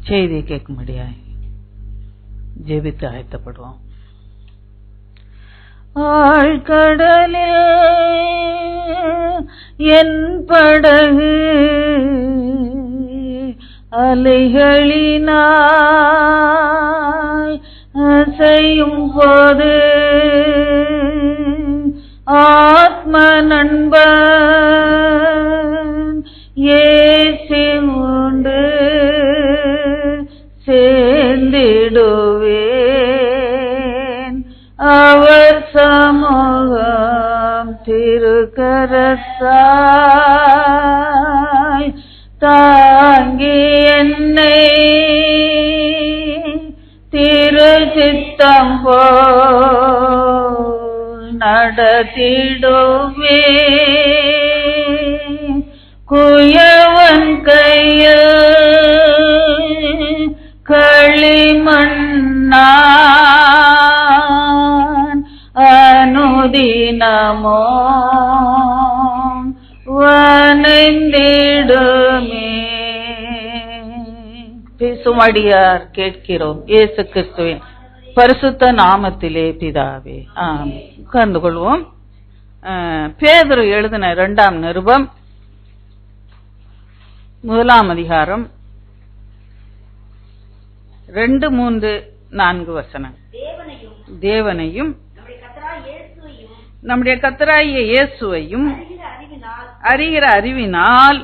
செய்தியை கேட்கும்படியாய் ஜெபித்து ஆயத்தப்படுவோம். ஆழ்கடலில் என் படகு அலைகளினாய் அசையும் போது ஆத்ம நண்பன் இயேசு உண்டு சேர்ந்திடுவேன். அவர் சமூகம் திருக்கரத்தாய் தாங்கி என்னை திருச்சித்தம் போல் நடத்திடுவே. குயவன் கையில் களிமண்ணான் அனுதினமோ வணைந்திடுமே. பேசுமடியார் கேட்கிறோம் இயேசு கிறிஸ்துவின் பரிசுத்த நாமத்திலே பிதாவே, ஆமென். உட்கார்ந்து கொள்வோம். பேதுரு எழுதின 2ஆம் நிருபம் 1ஆம் அதிகாரம் 2, 3, 4 வசனம். தேவனையும் நம்முடைய கர்த்தராகிய இயேசுவையும் அறிகிற அறிவினால்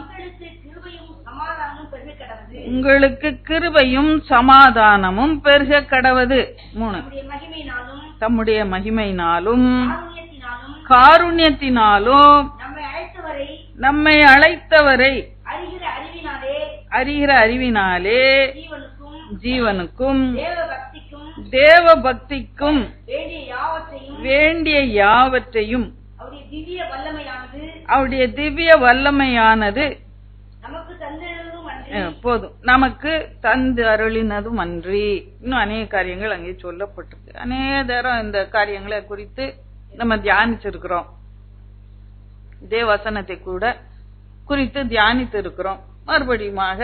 உங்களுக்கு கிருபையும் சமாதானமும் பெருக கடவது. 3, தம்முடைய மகிமையினாலும் காருண்யத்தினாலும் நம்மை அழைத்தவரை அறிகிற அறிவினாலே ஜீவனுக்கும் தேவ பக்திக்கும் வேண்டிய யாவற்றையும் அவருடைய திவ்ய வல்லமையானது போதும் நமக்கு தந்து அருளினதும் அன்றி. இன்னும் அநேக காரியங்கள் அங்கே சொல்லப்பட்டிருக்கு. அநேக தரம் இந்த காரியங்களை குறித்து நம்ம தியானிச்சிருக்கிறோம். இதே வசனத்தை கூட குறித்து தியானித்து இருக்கிறோம். மறுபடியுமாக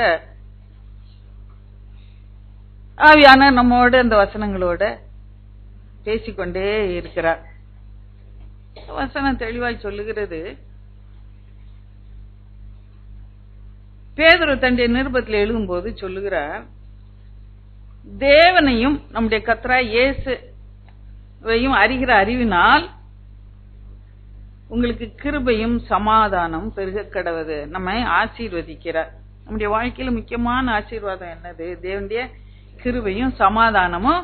ஆவியான நம்மோட இந்த வசனங்களோட பேசிக்கொண்டே இருக்கிறார். வசனம் தெளிவாய் சொல்லுகிறது. பேதுரு தன்னுடைய நிருபத்தில் எழுதும்போது சொல்லுகிறார், தேவனையும் நம்முடைய கர்த்தராகிய இயேசுவையும் அறிகிற அறிவினால் உங்களுக்கு கிருபையும் சமாதானம் பெருக கடவது. நம்மை ஆசீர்வதிக்கிறார். நம்முடைய வாழ்க்கையில முக்கியமான ஆசீர்வாதம் என்னது? தேவனுடைய கிருபையும் சமாதானமும்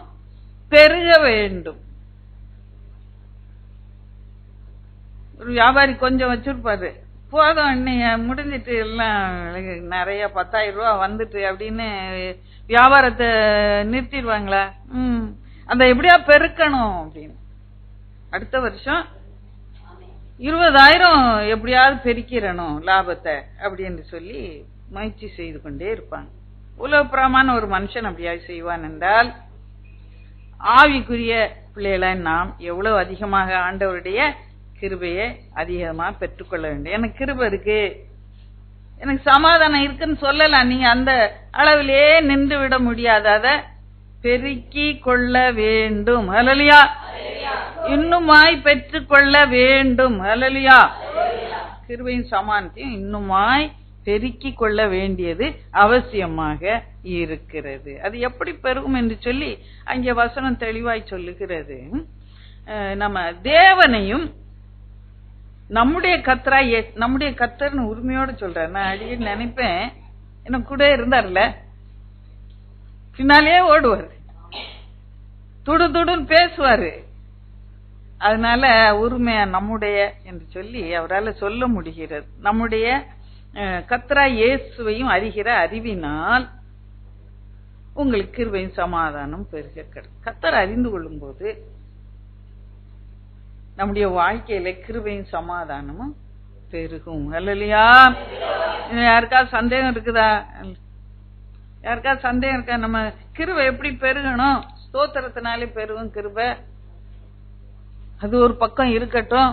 பெருக வேண்டும். ஒரு வியாபாரி கொஞ்சம் வச்சிருப்பாரு, போதும் அன்னைய முடிஞ்சிட்டு எல்லாம் நிறைய 10,000 ரூபாய் வந்துட்டு அப்படின்னு வியாபாரத்தை நிறுத்திடுவாங்களா? அந்த எப்படியா பெருக்கணும் அப்படின்னு அடுத்த வருஷம் 20,000 எப்படியாவது பெருக்கிறணும் லாபத்தை அப்படின்னு சொல்லி முயற்சி செய்து கொண்டே இருப்பாங்க. உலகப்புறமான ஒரு மனுஷன் அப்படியாவது செய்வான் என்றால், ஆவிக்குரிய பிள்ளைகளை நாம் எவ்வளவு அதிகமாக ஆண்டவருடைய கிருபையை அதிகமா பெற்றுக்கொள்ள வேண்டும். எனக்கு கிருபை இருக்கு, எனக்கு சமாதானம் இருக்குன்னு சொல்லலாம். நீங்க அந்த அளவிலே நின்று விட முடியாது. அதை பெருக்கி கொள்ள வேண்டும். ஹல்லேலூயா. இன்னுமாய் பெற்றுக்கொள்ள வேண்டும். ஹல்லேலூயா. கிருபையும் சமாதானத்தையும் இன்னுமாய் பெருக்கி கொள்ள வேண்டியது அவசியமாக இருக்கிறது. அது எப்படி பெருகும் என்று சொல்லி அங்கே வசனம் தெளிவாய் சொல்லுகிறது. நம்ம தேவனையும் நம்முடைய கர்த்தராய் நம்முடைய கர்த்தர்னு உரிமையோடு சொல்றேன். நான் அடிக்கடி நினைப்பேன், எனக்கு கூட இருந்தார்ல, பின்னாலே ஓடுவார், துடு துடுன்னு பேசுவாரு. அதனால உரிமையா நம்முடைய என்று சொல்லி அவரால் சொல்ல முடிகிறது. நம்முடைய கர்த்தராய் இயேசுவையும் அறிகிற அறிவினால் உங்களுக்கு கிருபையும் சமாதானம் பெருக கடவது. கர்த்தரை அறிந்து கொள்ளும் போது நம்முடைய வாழ்க்கையில கிருபையும் சமாதானமும் பெருகும். ஹல்லேலூயா. யாருக்காவது சந்தேகம் இருக்குதா? யாருக்காவது சந்தேகம் இருக்கா? நம்ம கிருபை எப்படி பெருகணும்? ஸ்தோத்திரத்தினாலே பெருகும் கிருபை. அது ஒரு பக்கம் இருக்கட்டும்.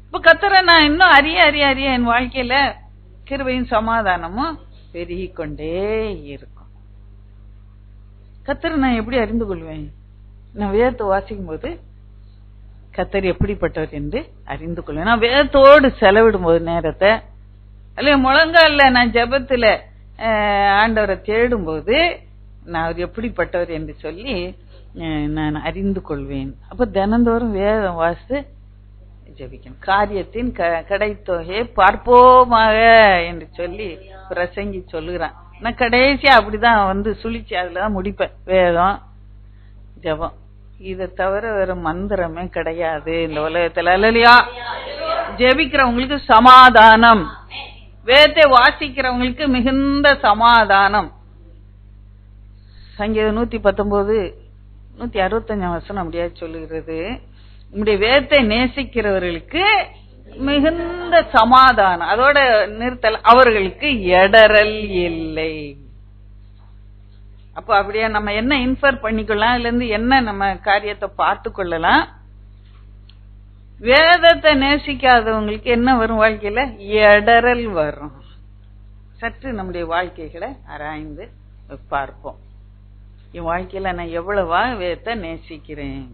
இப்ப கர்த்தரை நான் இன்னும் அறிய என் வாழ்க்கையில கிருபையும் சமாதானமும் பெருகிக் கொண்டே இருக்கும். கர்த்தரை நான் எப்படி அறிந்து கொள்வேன்? நான் வேதத்தை வாசிக்கும் போது கர்த்தர் எப்படிப்பட்டவர் என்று அறிந்து கொள்வேன். நான் வேதத்தோடு செலவிடும் போது நேரத்தை, அல்ல முழங்கால நான் ஜெபத்துல ஆண்டவரை தேடும் போது நான் அவர் எப்படிப்பட்டவர் என்று சொல்லி நான் அறிந்து கொள்வேன். அப்ப தினந்தோறும் வேதம் வாசித்து ஜெபிக்கணும். காரியத்தின் கடைத்தொகையை பார்ப்போமாக என்று சொல்லி பிரசங்கி சொல்லுகிறான். நான் கடைசியா அப்படிதான் சுழிச்சு அதுலதான் முடிப்பேன். வேதம், ஜெபம், இதை தவிர வேற மந்திரமே கிடையாது இந்த உலகத்துல. இல்லையா? ஜெபிக்கிறவங்களுக்கு சமாதானம், வேதத்தை வாசிக்கிறவங்களுக்கு மிகுந்த சமாதானம். சங்கீதம் 119 165 அப்படியா சொல்லுகிறது, உங்களுடைய வேதத்தை நேசிக்கிறவர்களுக்கு மிகுந்த சமாதானம். அதோட நிறுத்தல், அவர்களுக்கு இடரல் இல்லை. அப்ப அப்படியே நம்ம என்ன இன்ஃபர் பண்ணிக்கலாம், இதுல இருந்து என்ன நம்ம காரியத்தை பார்த்து கொள்ளலாம்? வேதத்தை நேசிக்காதவங்களுக்கு என்ன வரும்? வாழ்க்கையில இடரல் வரும். சற்று நம்முடைய வாழ்க்கைகளை ஆராய்ந்து பார்ப்போம். என் வாழ்க்கையில நான் எவ்வளவா வேதத்தை நேசிக்கிறேன்.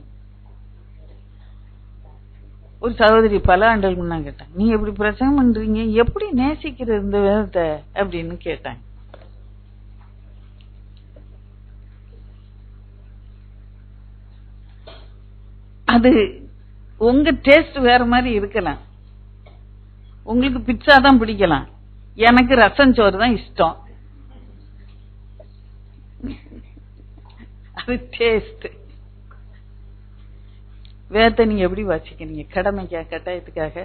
ஒரு சகோதரி பல ஆண்டுகள் முன்னா கேட்டாங்க, நீங்க எப்படி பிரசங்கம் பண்றீங்க, எப்படி நேசிக்கிற இந்த வேதத்தை அப்படின்னு கேட்டாங்க. அது உங்க டேஸ்ட் வேற மாதிரி இருக்கலாம். உங்களுக்கு பிட்சா தான் பிடிக்கலாம், எனக்கு ரசம் சோறு தான் இஷ்டம். அது டேஸ்ட். வேதத்தை நீங்க எப்படி வாசிக்கிறீங்க? கடமைக்காக, கட்டாயத்துக்காக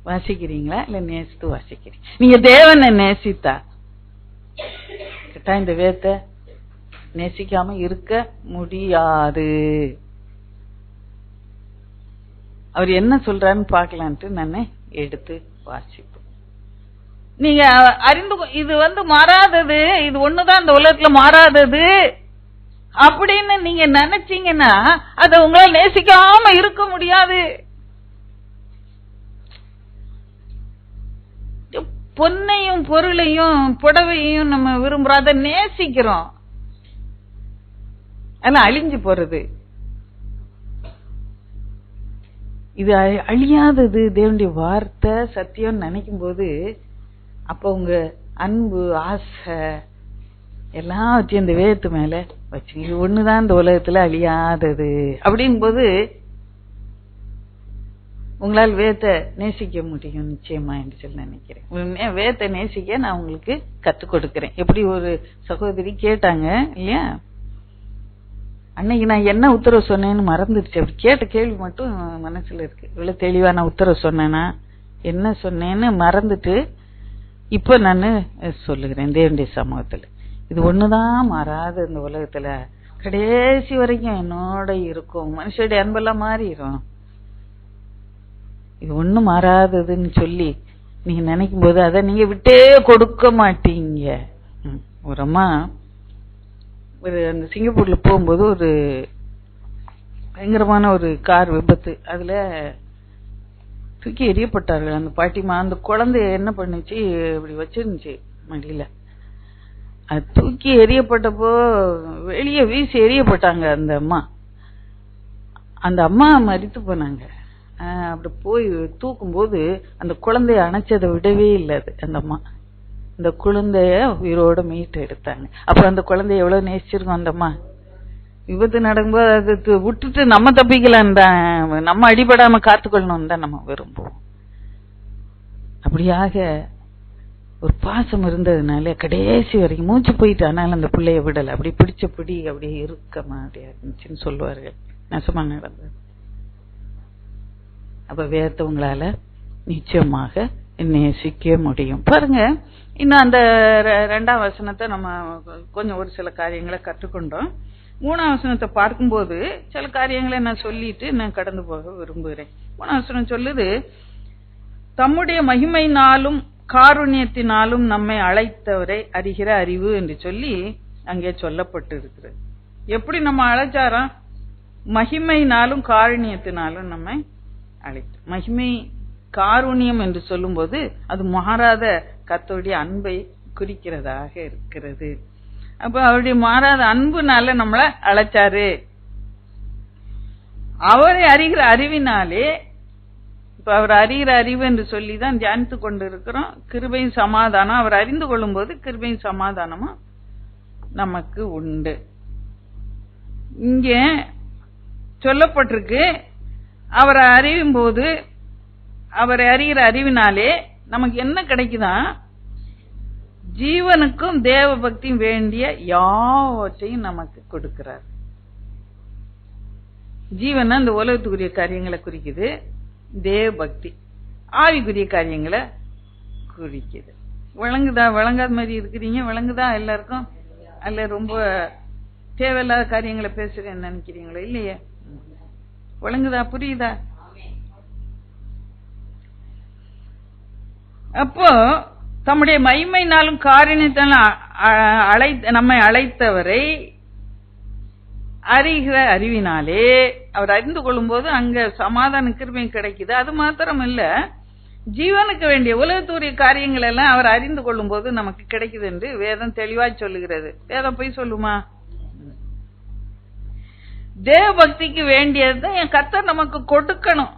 வாசிக்கிறீங்களா, இல்ல நேசித்து வாசிக்கிறீங்க? நீங்க தேவனை நேசித்தா கட்டாயம் இந்த வேதத்தை நேசிக்காம இருக்க முடியாது. அவர் என்ன சொல்றாருன்னு பாக்கலான்ட்டு நான் எடுத்து வாசிப்பேன். நீங்க அறிந்து, இது மாறாதது, இது ஒண்ணுதான் இந்த உலகத்துல மாறாதது அப்படின்னு நீங்க நினைச்சீங்கன்னா அத உங்களால நேசிக்காம இருக்க முடியாது. பொன்னையும் பொருளையும் புடவையும் நம்ம விரும்புறோம், அதை நேசிக்கிறோம். அதெல்லாம் அழிஞ்சு போறது. இது அழியாதது தேவனுடைய வார்த்தை, சத்தியம் நினைக்கும் போது அப்ப உங்க அன்பு, ஆசை எல்லாத்தையும் இந்த வேதத்து மேல வச்சு, இது ஒண்ணுதான் இந்த உலகத்துல அழியாதது அப்படிங்கும் போது உங்களால் வேதத்தை நேசிக்க முடியும் நிச்சயமா என்று சொல்லி நினைக்கிறேன். வேதத்தை நேசிக்க நான் உங்களுக்கு கத்துக் கொடுக்கிறேன். எப்படி ஒரு சகோதரி கேட்டாங்க இல்லையா, அன்னைக்கு நான் என்ன உத்தரவு சொன்னேன்னு மறந்துடுச்சு. அப்படி கேட்ட கேள்வி மட்டும் மனசுல இருக்கு. இவ்வளவு தெளிவா நான் உத்தரவு சொன்னேன்னா என்ன சொன்னேன்னு மறந்துட்டு இப்ப நான் சொல்லுகிறேன் தேவனுடைய சமூகத்துல. இது ஒண்ணுதான் மாறாது இந்த உலகத்துல, கடைசி வரைக்கும் என்னோட இருக்கும். மனுஷனுடைய அன்பெல்லாம் மாறிடும். இது ஒண்ணும் மாறாததுன்னு சொல்லி நீங்க நினைக்கும் போது அதை நீங்க விட்டே கொடுக்க மாட்டீங்க. ஒரு அம்மா அந்த சிங்கப்பூர்ல போகும்போது ஒரு பயங்கரமான ஒரு கார் விபத்து, அதுல தூக்கி எரியப்பட்டார்கள் அந்த பாட்டிமா. அந்த குழந்தைய என்ன பண்ணுச்சு, இப்படி வச்சிருந்துச்சு மடியில. அது தூக்கி எரியப்பட்டப்போ வெளியே வீசி எரியப்பட்டாங்க அந்த அம்மா. அந்த அம்மா மரித்து போனாங்க. அப்படி போய் தூக்கும் போது அந்த குழந்தைய அணைச்சதை விடவே இல்லை அந்த அம்மா. அந்த குழந்தைய உயிரோட மீட்டு எடுத்தாங்க. அப்ப அந்த குழந்தைய எவ்வளவு நேசிச்சிருக்கோம் அந்த அம்மா. விபத்து நடக்கும்போது அது விட்டுட்டு நம்ம தப்பிக்கலாம் தான், நம்ம அடிபடாம காத்துக்கொள்ளணும் தான் நம்ம விரும்புவோம். அப்படியாக ஒரு பாசம் இருந்ததுனால கடைசி வரைக்கும் மூச்சு போயிட்டு, ஆனாலும் அந்த பிள்ளைய விடல. அப்படி பிடிச்ச பிடி அப்படியே இருக்க மாதிரியா இருந்துச்சுன்னு சொல்லுவார்கள். நெசமா நடந்தது. அப்ப வேதத்தை உங்களால நிச்சயமாக நேசிக்க முடியும். பாருங்க, இன்னும் அந்த 2ஆம் வசனத்தை நம்ம கொஞ்சம் ஒரு சில காரியங்களை கற்றுக்கொண்டோம். 3ஆம் வசனத்தை பார்க்கும்போது சில காரியங்களை நான் சொல்லிட்டு நான் கடந்து போக விரும்புகிறேன். 3ஆம் வசனம் சொல்லுது, தம்முடைய மகிமையினாலும் காருண்யத்தினாலும் நம்மை அழைத்தவரை அறிகிற அறிவு என்று சொல்லி அங்கே சொல்லப்பட்டு இருக்கிறது. எப்படி நம்ம அழைச்சாராம்? மகிமையினாலும் காருண்யத்தினாலும் நம்மை அழைத்து. மகிமை காருண்யம் என்று சொல்லும் போது அது மாறாத கர்த்தருடைய அன்பை குறிக்கிறதாக இருக்கிறது. அப்ப அவருடைய மாறாத அன்புனால நம்மள அழைச்சாரு. அவரை அறிகிற அறிவினாலே, இப்ப அவர் அறிகிற அறிவு என்று சொல்லிதான் தியானித்து கொண்டு இருக்கிறோம். கிருபையும் சமாதானம் அவர் அறிந்து கொள்ளும் போது கிருபையும் சமாதானமும் நமக்கு உண்டு. இங்க சொல்லப்பட்டிருக்கு, அவரை அறியும் போது, அவரை அறிகிற அறிவினாலே நமக்கு என்ன கிடைக்குதான்? ஜீவனுக்கும் தேவ பக்தியும் வேண்டிய யாவற்றையும் நமக்கு கொடுக்கிறார். ஜீவன் அந்த உலகத்துக்குரிய காரியங்களை குறிக்குது, தேவ பக்தி ஆவிக்குரிய காரியங்களை குறிக்குது. விளங்குதா? விளங்காத மாதிரி இருக்கிறீங்க. விளங்குதா எல்லாருக்கும்? அல்ல ரொம்ப தேவையில்லாத காரியங்களை பேசுறேன்னு நினைக்கிறீங்களோ? இல்லையே, விளங்குதா? புரியுதா? அப்போ தம்முடைய மகிமையினாலும் காரியத்தினாலும் நம்மை அழைத்தவரை அறிகிற அறிவினாலே, அவர் அறிந்து கொள்ளும் போது அங்க சமாதான கிருபை கிடைக்குது. அது மாத்திரம் இல்ல, ஜீவனுக்கு வேண்டிய உலகத்துடைய காரியங்கள் எல்லாம் அவர் அறிந்து கொள்ளும் போது நமக்கு கிடைக்குது என்று வேதம் தெளிவாய் சொல்லுகிறது. வேதம் போய் சொல்லுமா? தேவ பக்திக்கு வேண்டியதுதான் என் கர்த்தர் நமக்கு கொடுக்கணும்.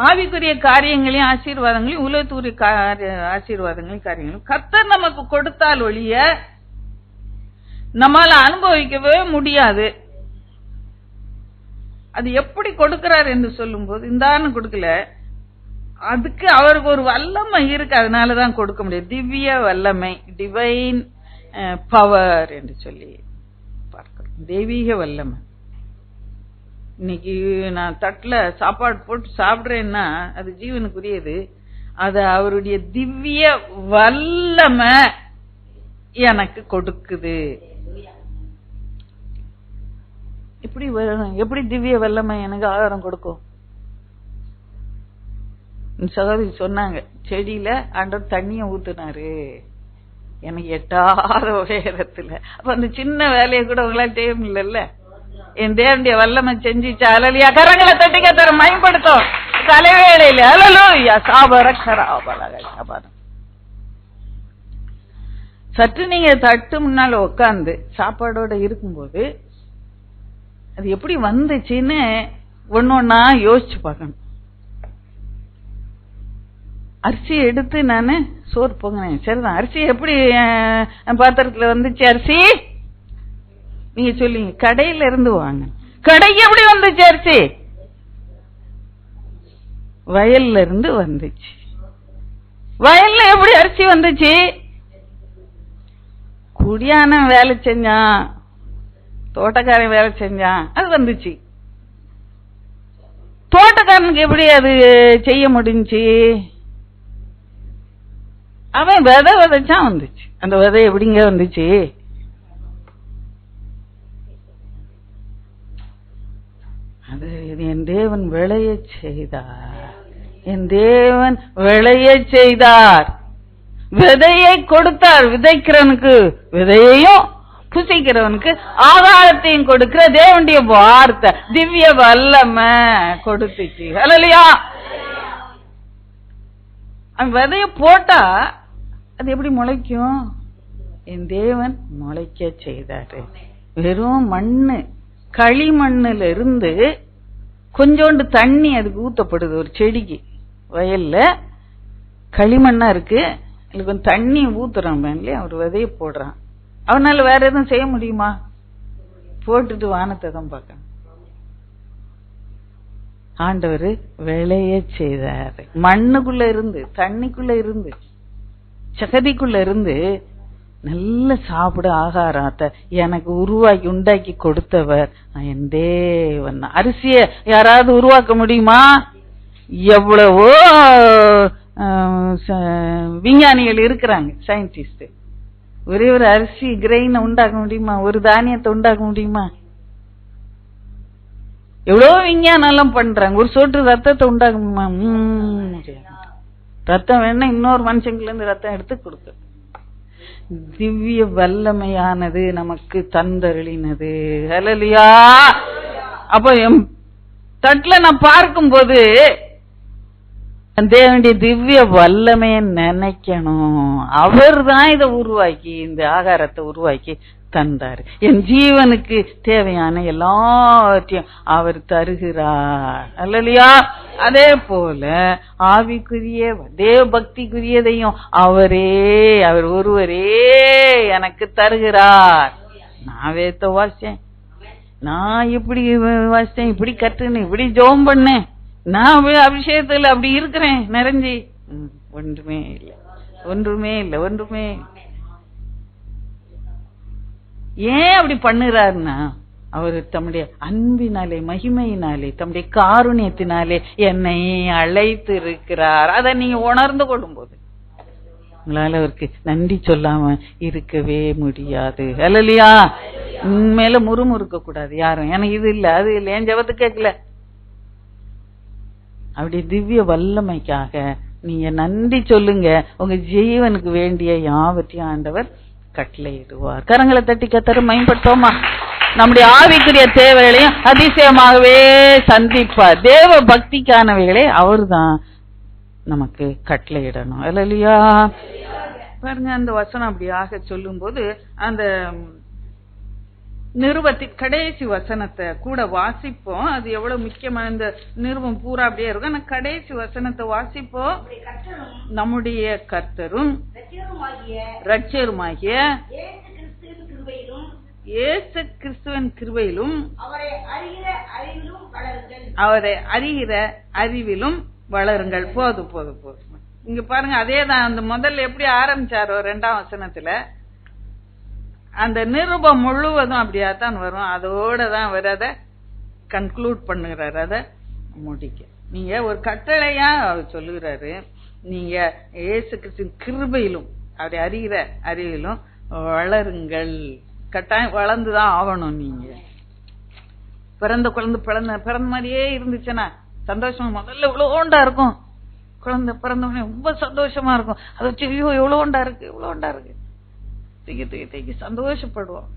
ஆவிக்குரிய காரியங்களையும் ஆசீர்வாதங்களையும் உலகத்துடைய ஆசீர்வாதங்களையும் காரியங்களையும் கர்த்தர் நமக்கு கொடுத்தால் ஒழிய நம்மால அனுபவிக்கவே முடியாது. அது எப்படி கொடுக்கிறார் என்று சொல்லும் போது, இந்தான்னு கொடுக்கல, அதுக்கு அவருக்கு ஒரு வல்லமை இருக்கு, அதனாலதான் கொடுக்க முடியும். திவ்ய வல்லமை, டிவைன் பவர் என்று சொல்லி பார்க்கிறோம். தெய்வீக வல்லமை. இன்னைக்கு நான் தட்டுல சாப்பாடு போட்டு சாப்பிடுறேன்னா அது ஜீவனுக்குரியது. அது அவருடைய திவ்ய வல்லமை எனக்கு கொடுக்குது. எப்படி திவ்ய வல்லமை எனக்கு ஆகாரம் கொடுக்கும்? சகோதரி சொன்னாங்க, செடியில ஆண்டவர் தண்ணிய ஊத்துனாரு எனக்கு எட்டாத உயரத்துல. அப்ப அந்த சின்ன வேலையை கூட உங்களால செய்ய முடியல. என் தேவனுடைய வல்லமை செஞ்சிச்சா? அலலியா, கரங்களை தட்டி கத்தர மயப்படுத்தும் தலைவேளையில. அலலூயா, சாபரக்ஷராபலகபரம். சற்று நீங்க தட்டு முன்னால உட்கார்ந்து சாப்பாடோட இருக்கும்போது அது எப்படி வந்துச்சுன்னு ஒன்னொன்னா யோசிச்சு பார்க்கணும். அரிசி எடுத்து நானு சோறு பொங்கினேன், சரிதான். அரிசி எப்படி பாத்திரத்துல வந்துச்சு? அரிசி நீங்க சொல்லுங்க, கடையில இருந்து வாங்க. கடைக்கு எப்படி வந்துச்சு அரிசி? வயல்ல இருந்து வந்துச்சு. வயல்ல எப்படி அரிசி வந்துச்சு? குடியான வேலை செஞ்சான், தோட்டக்காரன் வேலை செஞ்சான், அது வந்துச்சு. தோட்டக்காரனுக்கு எப்படி அது செய்ய முடிஞ்சு? அவன் விதை விதைச்சான், வந்துச்சு. அந்த விதை எப்படிங்க வந்துச்சு? அது என் தேவன் விளைய செய்தார். என் தேவன் விளைய செய்தார். விதையை கொடுத்தார். விதைக்கிறவனுக்கு விதையையும் புசிக்கிறவனுக்கு ஆகாரத்தையும் கொடுக்கிற தேவனுடைய வார்த்தை திவ்ய வல்லமை கொடுத்துச்சு. அல்லையா? அந்த விதைய போட்டா அது எப்படி முளைக்கும்? என் தேவன் முளைக்க செய்தாரு. வெறும் மண்ணு, களிமண்ணுல இருந்து கொஞ்சோண்டு தண்ணி அதுக்கு ஊத்தப்படுது. ஒரு செடிக்கு வயல்ல களிமண்ணா இருக்கு, அதுக்கு கொஞ்சம் தண்ணி ஊத்துறான் இல்லையா, ஒரு விதைய போடுறான். அவனால வேற எதுவும் செய்ய முடியுமா? போட்டுட்டு வானத்தை தான் பார்க்க. ஆண்டவர் விளைய செய்தாரு. மண்ணுக்குள்ள இருந்து, தண்ணிக்குள்ள இருந்து, சகதிக்குள்ள இருந்து நல்ல சாப்பிட ஆகாரத்தை எனக்கு உண்டாக்கி கொடுத்தவர் என் தேவன். அரிசிய யாராவது உருவாக்க முடியுமா? எவ்வளவோ விஞ்ஞானிகள் இருக்கிறாங்க, சயின்டிஸ்ட். ஒரே ஒரு அரிசி கிரெயினை உண்டாக்க முடியுமா? ஒரு தானியத்தை உண்டாக்க முடியுமா? எவ்வளவு விஞ்ஞானம் எல்லாம் பண்றாங்க. ஒரு சொட்டு ரத்தத்தை உண்டாக்க முடியுமா? ரத்தம் வேணா இன்னொரு மனுஷங்கள்ல இருந்து ரத்தம் எடுத்து கொடுக்க. திவ்ய வல்லமையானது நமக்கு தந்தருளினது. ஹல்லேலூயா. அப்ப தட்டுல நான் பார்க்கும் போது தேவனுடைய திவ்ய வல்லமைய நினைக்கணும். அவர் தான் இதை உருவாக்கி, இந்த ஆகாரத்தை உருவாக்கி தந்தாரு. என் ஜீவனுக்கு தேவையான எல்லாத்தையும் அவர் தருகிறார். அல்லையா? அதே போல ஆவிக்குரிய தேவ பக்திக்குரியதையும் அவர் ஒருவரே எனக்கு தருகிறார். நான் வேத்த வாசிச்சேன், நான் இப்படி வாசிச்சேன், இப்படி கற்றுன்னு, இப்படி ஜெபம் பண்ணேன், நான் அபிஷேகத்துல அப்படி இருக்கிறேன் நிறைஞ்சி. ஒன்றுமே இல்லை, ஒன்றுமே இல்லை, ஒன்றுமே. ஏன் அப்படி பண்ணுறாருன்னா, அவர் தம்முடைய அன்பினாலே, மகிமையினாலே, தம்முடைய காருண்யத்தினாலே என்னை அழைத்து இருக்கிறார். அதை நீங்க உணர்ந்து கொள்ளும்போது உங்களால அவருக்கு நன்றி சொல்லாம இருக்கவே முடியாது. அல்லையா? உண்மையில முறுமுறுக்க கூடாது யாரும். எனக்கு இது இல்ல, அது இல்லை, என் ஜெபத்து கேட்கல. அப்படி திவ்ய வல்லமைக்காக நீங்க நன்றி சொல்லுங்க. உங்க ஜீவனுக்கு வேண்டிய யாவற்றையும் ஆண்டவர் கட்டளையிடுவார். கரங்களை தட்டி கத்தர மேம்பட்டோமா? நம்முடைய ஆவிக்குரிய தேவைகளையும் அதிசயமாகவே சந்திப்பார். தேவ பக்திக்கானவைகளை அவர் தான் நமக்கு கட்டளையிடணும். இல்லையா? பாருங்க, அந்த வசனம் அப்படியாக சொல்லும் போது அந்த நிருபத்தின் கடைசி வசனத்தை கூட வாசிப்போம். அது எவ்வளவு முக்கியமான, இந்த நிருபம் பூரா அப்படியே இருக்கும். ஆனா கடைசி வசனத்தை வாசிப்போம். நம்முடைய கர்த்தரும் இரட்சகருமாகிய இயேசு கிறிஸ்துவின் கிருபையிலும் அவரை அறிகிற அறிவிலும் வளருங்கள். போதும் போதும் போதும். இங்க பாருங்க, அதேதான் அந்த முதல்ல எப்படி ஆரம்பிச்சாரோ 2ஆம் வசனத்துல, அந்த நிருபம் முழுவதும் அப்படியாத்தான் வரும். அதோட தான் அவர் அதை கன்க்ளூட் பண்ணுகிறார், அதை முடிக்க. நீங்க ஒரு கட்டளையா அவர் சொல்லுகிறாரு, நீங்க இயேசு கிறிஸ்துவின் கிருபையிலும் அவரை அறிகிற அறிவிலும் வளருங்கள். கட்டாயம் வளர்ந்துதான் ஆகணும். நீங்க பிறந்த குழந்தை பிறந்த மாதிரியே இருந்துச்சுன்னா சந்தோஷமா, முதல்ல இவ்வளோண்டா இருக்கும் குழந்தை, பிறந்தவனே ரொம்ப சந்தோஷமா இருக்கும். அதை வச்சு ஐயோ எவ்வளோண்டா இருக்கு, இவ்வளோண்டா இருக்கு, தூக்கி தூக்கி தூக்கி சந்தோஷப்படுவோம்.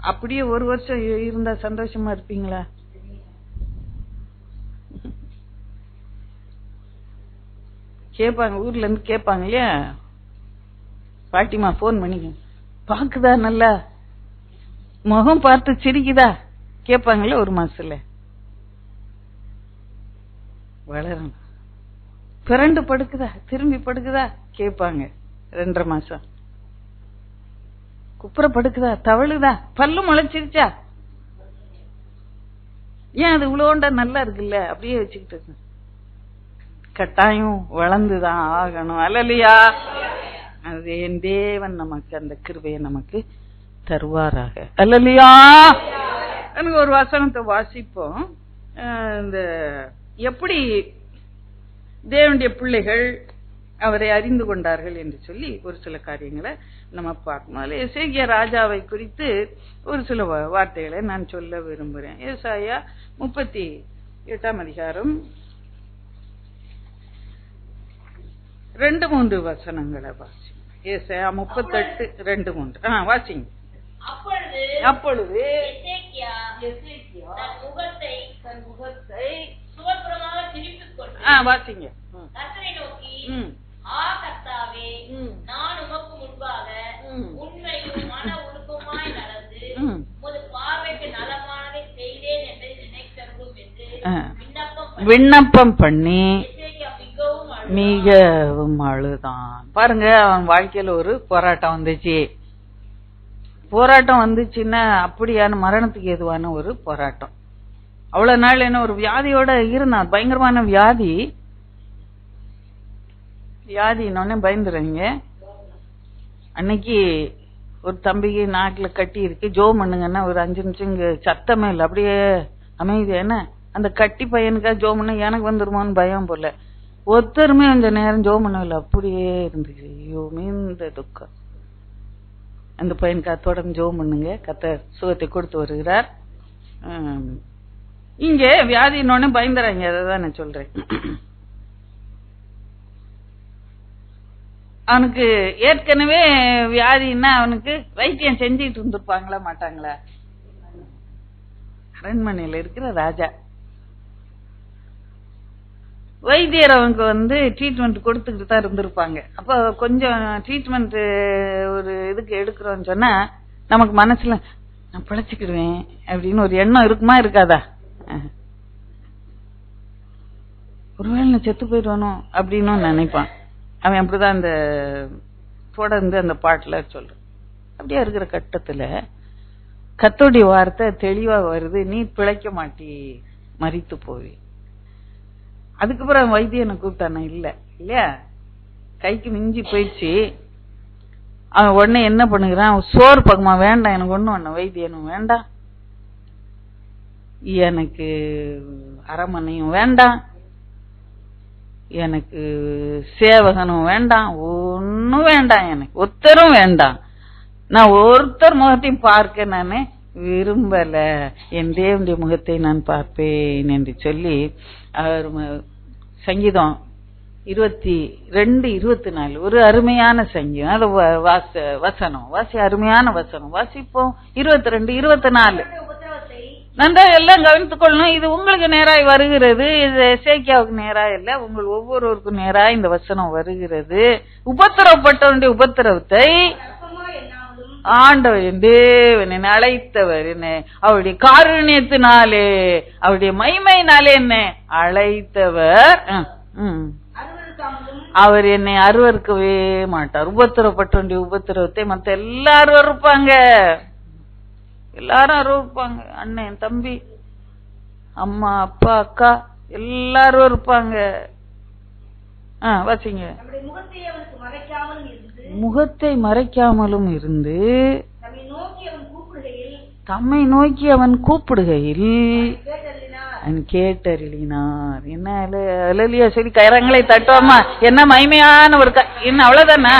அப்படியே ஒரு வருஷம் இருந்தா சந்தோஷமா இருப்பீங்களா? கேட்பாங்க, ஊர்ல இருந்து கேட்பாங்க இல்லையா, பாட்டிமா போன் பண்ணிக்க, பாக்குதா நல்லா முகம் பார்த்து சிரிக்குதா கேட்பாங்கல்ல. ஒரு மாசத்துல வளரணும். பிறண்டு படுக்குதா, திரும்பி படுக்குதா கேட்பாங்க. 2.5 மாசம் குப்புற படுக்குதா, தவழுதா, பல்லு முளைச்சிருச்சா, ஏன் அது இவ்வளோண்டா நல்லா இருக்குல்ல, அப்படியே வச்சுக்கிட்டு கட்டாயம் வளர்ந்துதான் ஆகணும். அல்லையா? அது என் தேவன் நமக்கு அந்த கிருபையை நமக்கு தருவாராக. அல்லையா? எனக்கு ஒரு வசனத்தை வாசிப்போம். இந்த எப்படி தேவனுடைய பிள்ளைகள் அவரை அறிந்து கொண்டார்கள் என்று சொல்லி ஒரு சில காரியங்களை நம்ம பார்க்கணும். அதுல எசேக்கியா ராஜாவை குறித்து ஒரு சில வார்த்தைகளை நான் சொல்ல விரும்புகிறேன். ஏசாயா 38ஆம் அதிகாரம் 2-3 வசனங்களை வாசிங்க. ஏசாயா 38:2-3 வாசிங்க. அப்பொழுது தன் முகத்தை சுவர்புறமாக திருப்பிக் கொண்டு வாசிங்க. கர்த்தரை நோக்கி, ஆ கர்த்தாவே, நான் உமக்கு முன்பாக உண்மையும் மன ஒழுக்கமாய் நடந்து உமது பார்வைக்கு நலமானதை செய்தேன் என்று நினைத்தருளும் என்று விண்ணப்பம் பண்ணி மிகவும் அழுதான். பாருங்க, அவன் வாழ்க்கையில ஒரு போராட்டம் வந்துச்சு. போராட்டம் வந்துச்சுன்னா அப்படியான மரணத்துக்கு ஏதுவான ஒரு போராட்டம். அவ்வளவு நாள் என்ன ஒரு வியாதியோட இருந்தான், பயங்கரமான வியாதி. வியாதினோடனே பயந்துருங்க. அன்னைக்கு ஒரு தம்பிக்கு நாக்குல கட்டி இருக்கு, ஜோம் பண்ணுங்கன்னா ஒரு 5 நிமிஷம் இங்க சத்தமே இல்லை, அப்படியே அமைதி. என்ன அந்த கட்டி பையனுக்கா ஜோம் பண்ண எனக்கு வந்துருமோன்னு பயம் போல. ஒருத்தருமே கொஞ்ச நேரம் ஜோம் பண்ணவில்லை, அப்படியே இருந்துச்சு. ஐயோ மீந்த துக்கம். அந்த பையனுக்கா தொடர்ந்து ஜோம் பண்ணுங்க, கர்த்தர் சுகத்தை கொடுத்து வருகிறார். இங்க வியாதினோடனே பயந்துறாங்க, அதான் நான் சொல்றேன். அவனுக்கு ஏற்கனவே வியாதின்னா அவனுக்கு வைத்தியம் செஞ்சுட்டு இருந்திருப்பாங்களா மாட்டாங்களா? அரண்மனையில இருக்கிற ராஜா வைத்தியர் அவங்க ட்ரீட்மெண்ட் கொடுத்துக்கிட்டு தான் இருந்திருப்பாங்க. அப்ப கொஞ்சம் ட்ரீட்மெண்ட் ஒரு இதுக்கு எடுக்கிறோம்னு சொன்னா நமக்கு மனசுல நான் பிழைச்சுக்கிடுவேன் அப்படின்னு ஒரு எண்ணம் இருக்குமா இருக்காதா? ஒருவேளை நான் செத்து போயிடுவானோ அப்படின்னு நினைப்பான் அவன். அப்படிதான் அந்த தொடர்ந்து அந்த பாட்டுல சொல்றான். அப்படியே இருக்கிற கட்டத்துல கர்த்தருடைய வார்த்தை தெளிவா வருது, நீ பிழைக்க மாட்டி, மரித்து போவி. அதுக்கப்புறம் வைத்தியனை கூப்பிட்டான இல்லையா, கைக்கு மிஞ்சி போயிடுச்சு. அவன் உடனே என்ன பண்ணுகிறான், சோறு பக்கமா வேண்டாம் எனக்கு ஒண்ணு வேண்டாம், வைத்தியனும் வேண்டாம், எனக்கு அரமனையும் வேண்டாம், எனக்கு சேவகனும் வேண்டாம், ஒன்னும் வேண்டாம், எனக்கு ஒருத்தரும் வேண்டாம், நான் ஒருத்தர் முகத்தையும் பார்க்க நானே விரும்பல, என் தேவனுடைய முகத்தை நான் பார்ப்பேன் என்று சொல்லி அவர் சங்கீதம் 22:24 ஒரு அருமையான சங்கீதம். அது வசனம் அருமையான வசனம் வாசிப்போம். 22:24 நன்றா எல்லாம் கவனித்துக் கொள்ளணும். இது உங்களுக்கு நேராய் வருகிறது, இது எசேக்கியாவுக்கு நேராய் இல்ல, உங்கள் ஒவ்வொருவருக்கும் நேராய் இந்த வசனம் வருகிறது. உபத்திரவப்பட்டவனுடைய உபத்திரவத்தை ஆண்டவர் தேவன் என்னை அழைத்தவர், என்ன அவருடைய காருண்யத்தினாலே அவருடைய மகிமையினாலே என்ன அழைத்தவர், அவர் என்னை அருவருக்கவே மாட்டார். உபத்திரவப்பட்டவனுடைய உபத்திரவத்தை மத்த எல்லாரும் இருப்பாங்க, எல்லாரும் அருவருப்பாங்க. அண்ணன் தம்பி அம்மா அப்பா அக்கா எல்லாரும் இருப்பாங்க. வாசிங்க. முகத்தை மறைக்காமலும் இருந்து தம்மை நோக்கி அவன் கூப்பிடுகையில் கேட்டறினார். என்ன அலலியா சரி கரங்களை தட்டுவோமா, என்ன மகிமையான ஒரு என்ன அவ்வளவுதானா,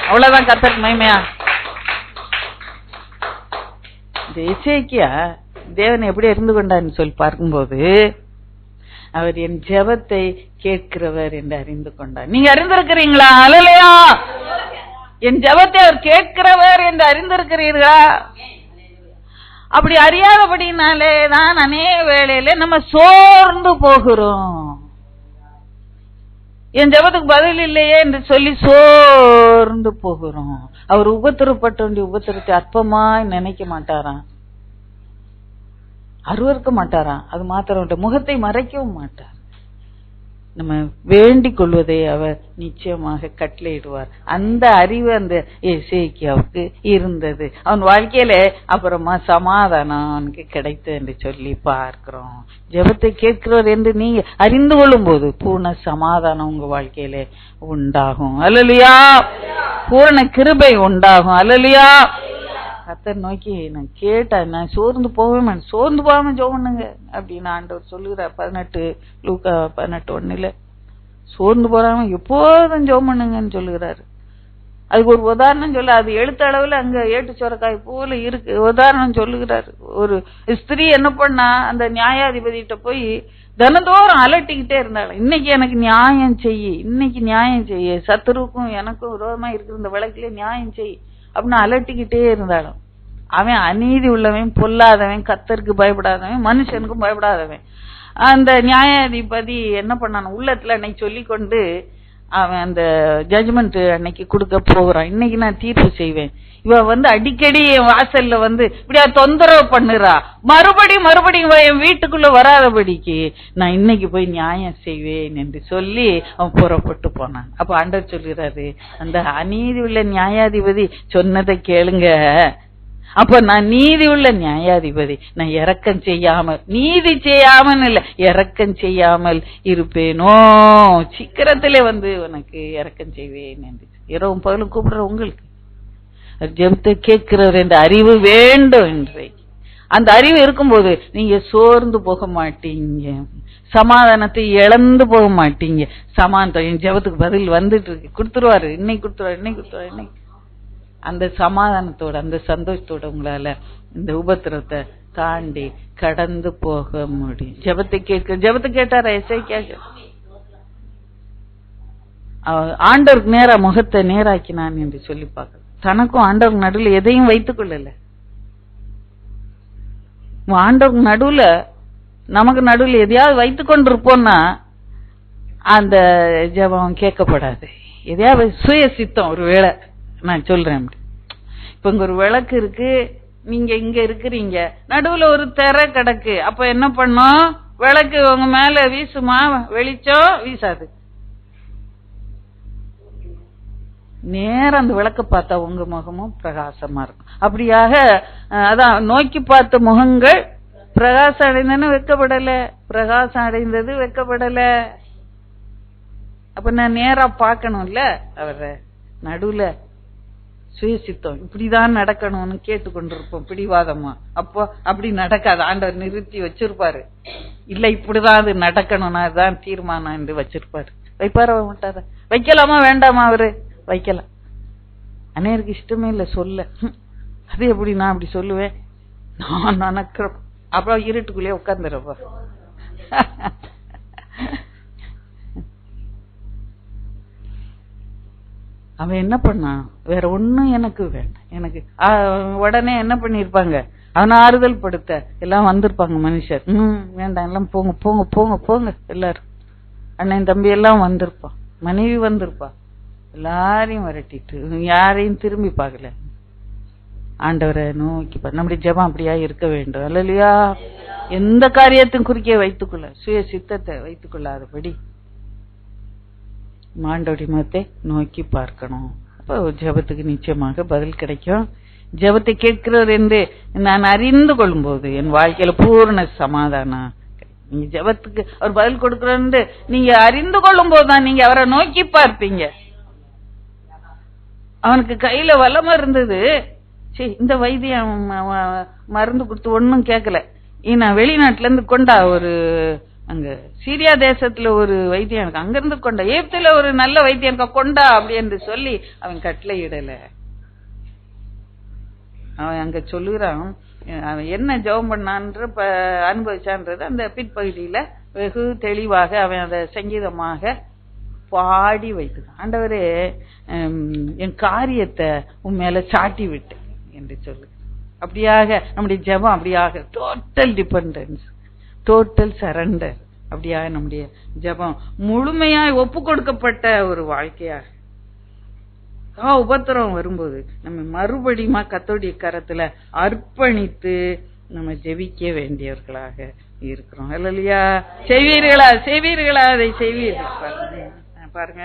அவ்வளவுதான் கர்த்தருக்கு மகிமையா. எசேக்கியா தேவன் எப்படி இருந்து கொண்டான்னு சொல்லி பார்க்கும்போது அவர் என் ஜெபத்தை கேட்கிறவர் என்று அறிந்து கொண்டார். நீங்க அறிந்திருக்கிறீங்களா? அல்லேலூயா. என் ஜெபத்தை அவர் கேட்கிறவர் என்று அறிந்திருக்கிறீர்களா? அப்படி அறியாதபடினாலே தான் அநேக வேளையில நம்ம சோர்ந்து போகிறோம். என் ஜெபத்துக்கு பதில் இல்லையே என்று சொல்லி சோர்ந்து போகிறோம். அவர் உபத்திரப்பட்ட வேண்டிய உபத்திரத்தை அற்பமாய் நினைக்க மாட்டாராம், அருவருக்க மாட்டாராம். அது மாத்திரம் முகத்தை மறைக்கவும் மாட்டார். நம்ம வேண்டிக் கொள்வதை அவர் நிச்சயமாக கட்டளையிடுவார். அந்த அறிவு அந்த எசேக்கியாவுக்கு இருந்தது. அவன் வாழ்க்கையில அப்புறமா சமாதானம் அவனுக்கு கிடைத்தது என்று சொல்லி பார்க்கிறோம். ஜெபத்தை கேட்கிறவர் என்று நீங்க அறிந்து கொள்ளும் போது பூர்ண சமாதானம் உங்க வாழ்க்கையில உண்டாகும். அல்லேலூயா. பூர்ண கிருபை உண்டாகும். அல்லேலூயா. கர்த்தர் நோக்கி நான் கேட்டேன், நான் சோர்ந்து போவேன், சோர்ந்து போகாம ஜெபம் பண்ணுங்க அப்படின்னு ஆண்டவர் சொல்லுகிறார். 18 லூக்கா 18:1 சோர்ந்து போறாம எப்போதும் ஜெபம் பண்ணுங்கன்னு சொல்லுகிறாரு. அதுக்கு ஒரு உதாரணம் சொல்ல, அது எழுத்த அளவுல அங்க ஏட்டு சொரக்காய் போல இருக்கு. உதாரணம் சொல்லுகிறாரு. ஒரு ஸ்திரீ என்ன பண்ணா, அந்த நியாயாதிபதிகிட்ட போய் தினந்தோறும் அலட்டிக்கிட்டே இருந்தாலும், இன்னைக்கு எனக்கு நியாயம் செய்ய, இன்னைக்கு நியாயம் செய்ய, சத்துருவுக்கும் எனக்கும் விரோதமா இருக்கிற இந்த வழக்கிலே நியாயம் செய் அப்படின்னு அலட்டிக்கிட்டே இருந்தாலும், அவன் அநீதி உள்ளவன், பொல்லாதவன், கர்த்தருக்கு பயப்படாதவன், மனுஷனுக்கும் பயப்படாதவன். அந்த நியாயாதிபதி என்ன பண்ணான், உள்ளத்துல அன்னைக்கு சொல்லி கொண்டு அவன் அந்த ஜட்ஜ்மெண்ட் அன்னைக்கு கொடுக்க போகிறான். இன்னைக்கு நான் தீர்ப்பு செய்வேன், இவ அடிக்கடி என் வாசல்ல இப்படியா தொந்தரவு பண்ணுறா, மறுபடியும் என் வீட்டுக்குள்ள வராதபடிக்கு நான் இன்னைக்கு போய் நியாயம் செய்வேன் என்று சொல்லி அவன் புறப்பட்டு போனான். அப்ப ஆண்டவர் சொல்கிறாரு, அந்த அநீதி உள்ள நியாயாதிபதி சொன்னதை கேளுங்க, அப்ப நான் நீதி உள்ள நியாயாதிபதி, நான் இரக்கம் செய்யாமல், நீதி செய்யாமல் இல்ல இரக்கம் செய்யாமல் இருப்பேனோ, சீக்கிரத்திலே உனக்கு இரக்கம் செய்வேன் என்று இரவும் பகலும் கூப்பிடுற உங்களுக்கு ஜெபத்தை கேட்கிறவர் என்ற அறிவு வேண்டும். இன்றைக்கு அந்த அறிவு இருக்கும்போது நீங்க சோர்ந்து போக மாட்டீங்க, சமாதானத்தை இழந்து போக மாட்டீங்க. சமாதானம் என் ஜெபத்துக்கு பதில் வந்துட்டு இருக்கு, கொடுத்துருவாரு, இன்னைக்கு கொடுத்துருவாரு. அந்த சமாதானத்தோட அந்த சந்தோஷத்தோட உங்களால இந்த உபத்திரத்தை தாண்டி கடந்து போக முடியும். ஜெபத்தை கேட்டாரா எசேக்கியா? ஆண்டவருக்கு நேரா முகத்தை நேராக்கினான் என்று சொல்லி பார்க்க, தனக்கும் ஆண்டவருக்கு நடுவில் எதையும் வைத்துக் கொள்ளல. ஆண்டவருக்கு நடுவுல நமக்கு நடுவில் எதையாவது வைத்துக் கொண்டிருப்போம்னா அந்த ஜெபம் கேட்கப்படாது. எதையாவது சுய சித்தம் ஒரு வேளை நான் சொல்றேன். இப்ப இங்க ஒரு விளக்கு இருக்கு, நீங்க இங்க இருக்கிறீங்க, நடுவுல ஒரு திரை கிடக்கு. அப்ப என்ன பண்ணும்? விளக்கு உங்க மேல வீசுமா? வெளிச்சம் வீசாது. நேரம் அந்த விளக்க பார்த்தா உங்க முகமும் பிரகாசமா இருக்கும். அப்படியாக அதான் நோக்கி பார்த்த முகங்கள் பிரகாசம் அடைந்தன வெக்கப்படல, பிரகாசம் அடைந்தது வெக்கப்படல. அப்ப நான் நேரா பார்க்கணும்ல அவர. நடுவுல சுயசித்தம் இப்படிதான் நடக்கணும்னு கேட்டுக்கொண்டிருப்போம் பிடிவாதமா. அப்போ அப்படி நடக்காது. ஆண்டவர் நிறுத்தி வச்சிருப்பாரு. இல்ல இப்படிதான் அது நடக்கணும்னா அதுதான் தீர்மானம் என்று வச்சிருப்பாரு. வைப்பார மாட்டார? வைக்கலாமா வேண்டாமா? அவரு வைக்கலாம். அநேருக்கு இஷ்டமே இல்ல சொல்ல. அது எப்படி நான் அப்படி சொல்லுவேன்? நான் நினைக்கிற அப்புறம் இருட்டுக்குள்ளேயே உட்கார்ந்துறப்ப அவன் என்ன பண்ணான்? வேற ஒண்ணும் எனக்கு வேண்டாம். எனக்கு உடனே என்ன பண்ணிருப்பாங்க? அவனை ஆறுதல் படுத்த எல்லாம் வந்திருப்பாங்க மனுஷர். வேண்டாம் எல்லாம் போங்க போங்க போங்க போங்க எல்லாரும். அண்ணன் தம்பி எல்லாம் வந்திருப்பான், மனைவி வந்திருப்பா, எல்லாரையும் வரட்டிட்டு யாரையும் திரும்பி பார்க்கல. ஆண்டவரை நோக்கி நம்முடைய ஜெபம் அப்படியா இருக்க வேண்டும் இல்லையா? எந்த காரியத்தையும் குறுக்கே வைத்துக்கொள்ள, சுய சித்தத்தை வைத்துக் கொள்ளாதபடி ஆண்டவருடைய முகத்தை நோக்கி பார்க்கணும். அப்ப ஜெபத்துக்கு நிச்சயமாக பதில் கிடைக்கும். ஜெபத்தை கேட்கிறவர் என்று நான் அறிந்து கொள்ளும் போது என் வாழ்க்கையில பூர்ண சமாதானம். நீங்க ஜெபத்துக்கு அவர் பதில் கொடுக்கிறது நீங்க அறிந்து கொள்ளும் போதுதான் நீங்க அவரை நோக்கி பார்ப்பீங்க. அவனுக்கு கையில வல்லமை இருந்தது. சரி, இந்த வைத்தியம் மருந்து கொடுத்து ஒன்னும் கேட்கல. நான் வெளிநாட்டுல இருந்து கொண்டா ஒரு அங்க சீரியா தேசத்துல ஒரு வைத்தியம் எனக்கு அங்க இருந்து கொண்டா, ஏப்துல ஒரு நல்ல வைத்தியம் எனக்கு கொண்டா அப்படி என்று சொல்லி அவன் கட்டளை இடல. அவன் அங்க சொல்லுறான். அவன் என்ன ஜெபம் பண்ணான்ற அனுபவிச்சான்றது அந்த பிற்பகுதியில வெகு தெளிவாக அவன் அதை சங்கீதமாக பாடி வைத்துக்கான். ஆண்டவரே என் காரியத்தை உன் மேல சாட்டி விட்டு என்று சொல்லு. அப்படியாக நம்முடைய ஜெபம் அப்படியாக டோட்டல் டிபெண்டன்ஸ், டோட்டல் சரண்டர், அப்படியாக நம்முடைய ஜெபம் முழுமையாய் ஒப்பு கொடுக்கப்பட்ட ஒரு வாழ்க்கையாக. உபத்திரம் வரும்போது நம்ம மறுபடியுமா கர்த்தருடைய கரத்துல அர்ப்பணித்து நம்ம ஜெபிக்க வேண்டியவர்களாக இருக்கிறோம் இல்லையா? செய்வீர்களா செய்வீர்களா அதை செய்வீர்கள். பாருங்க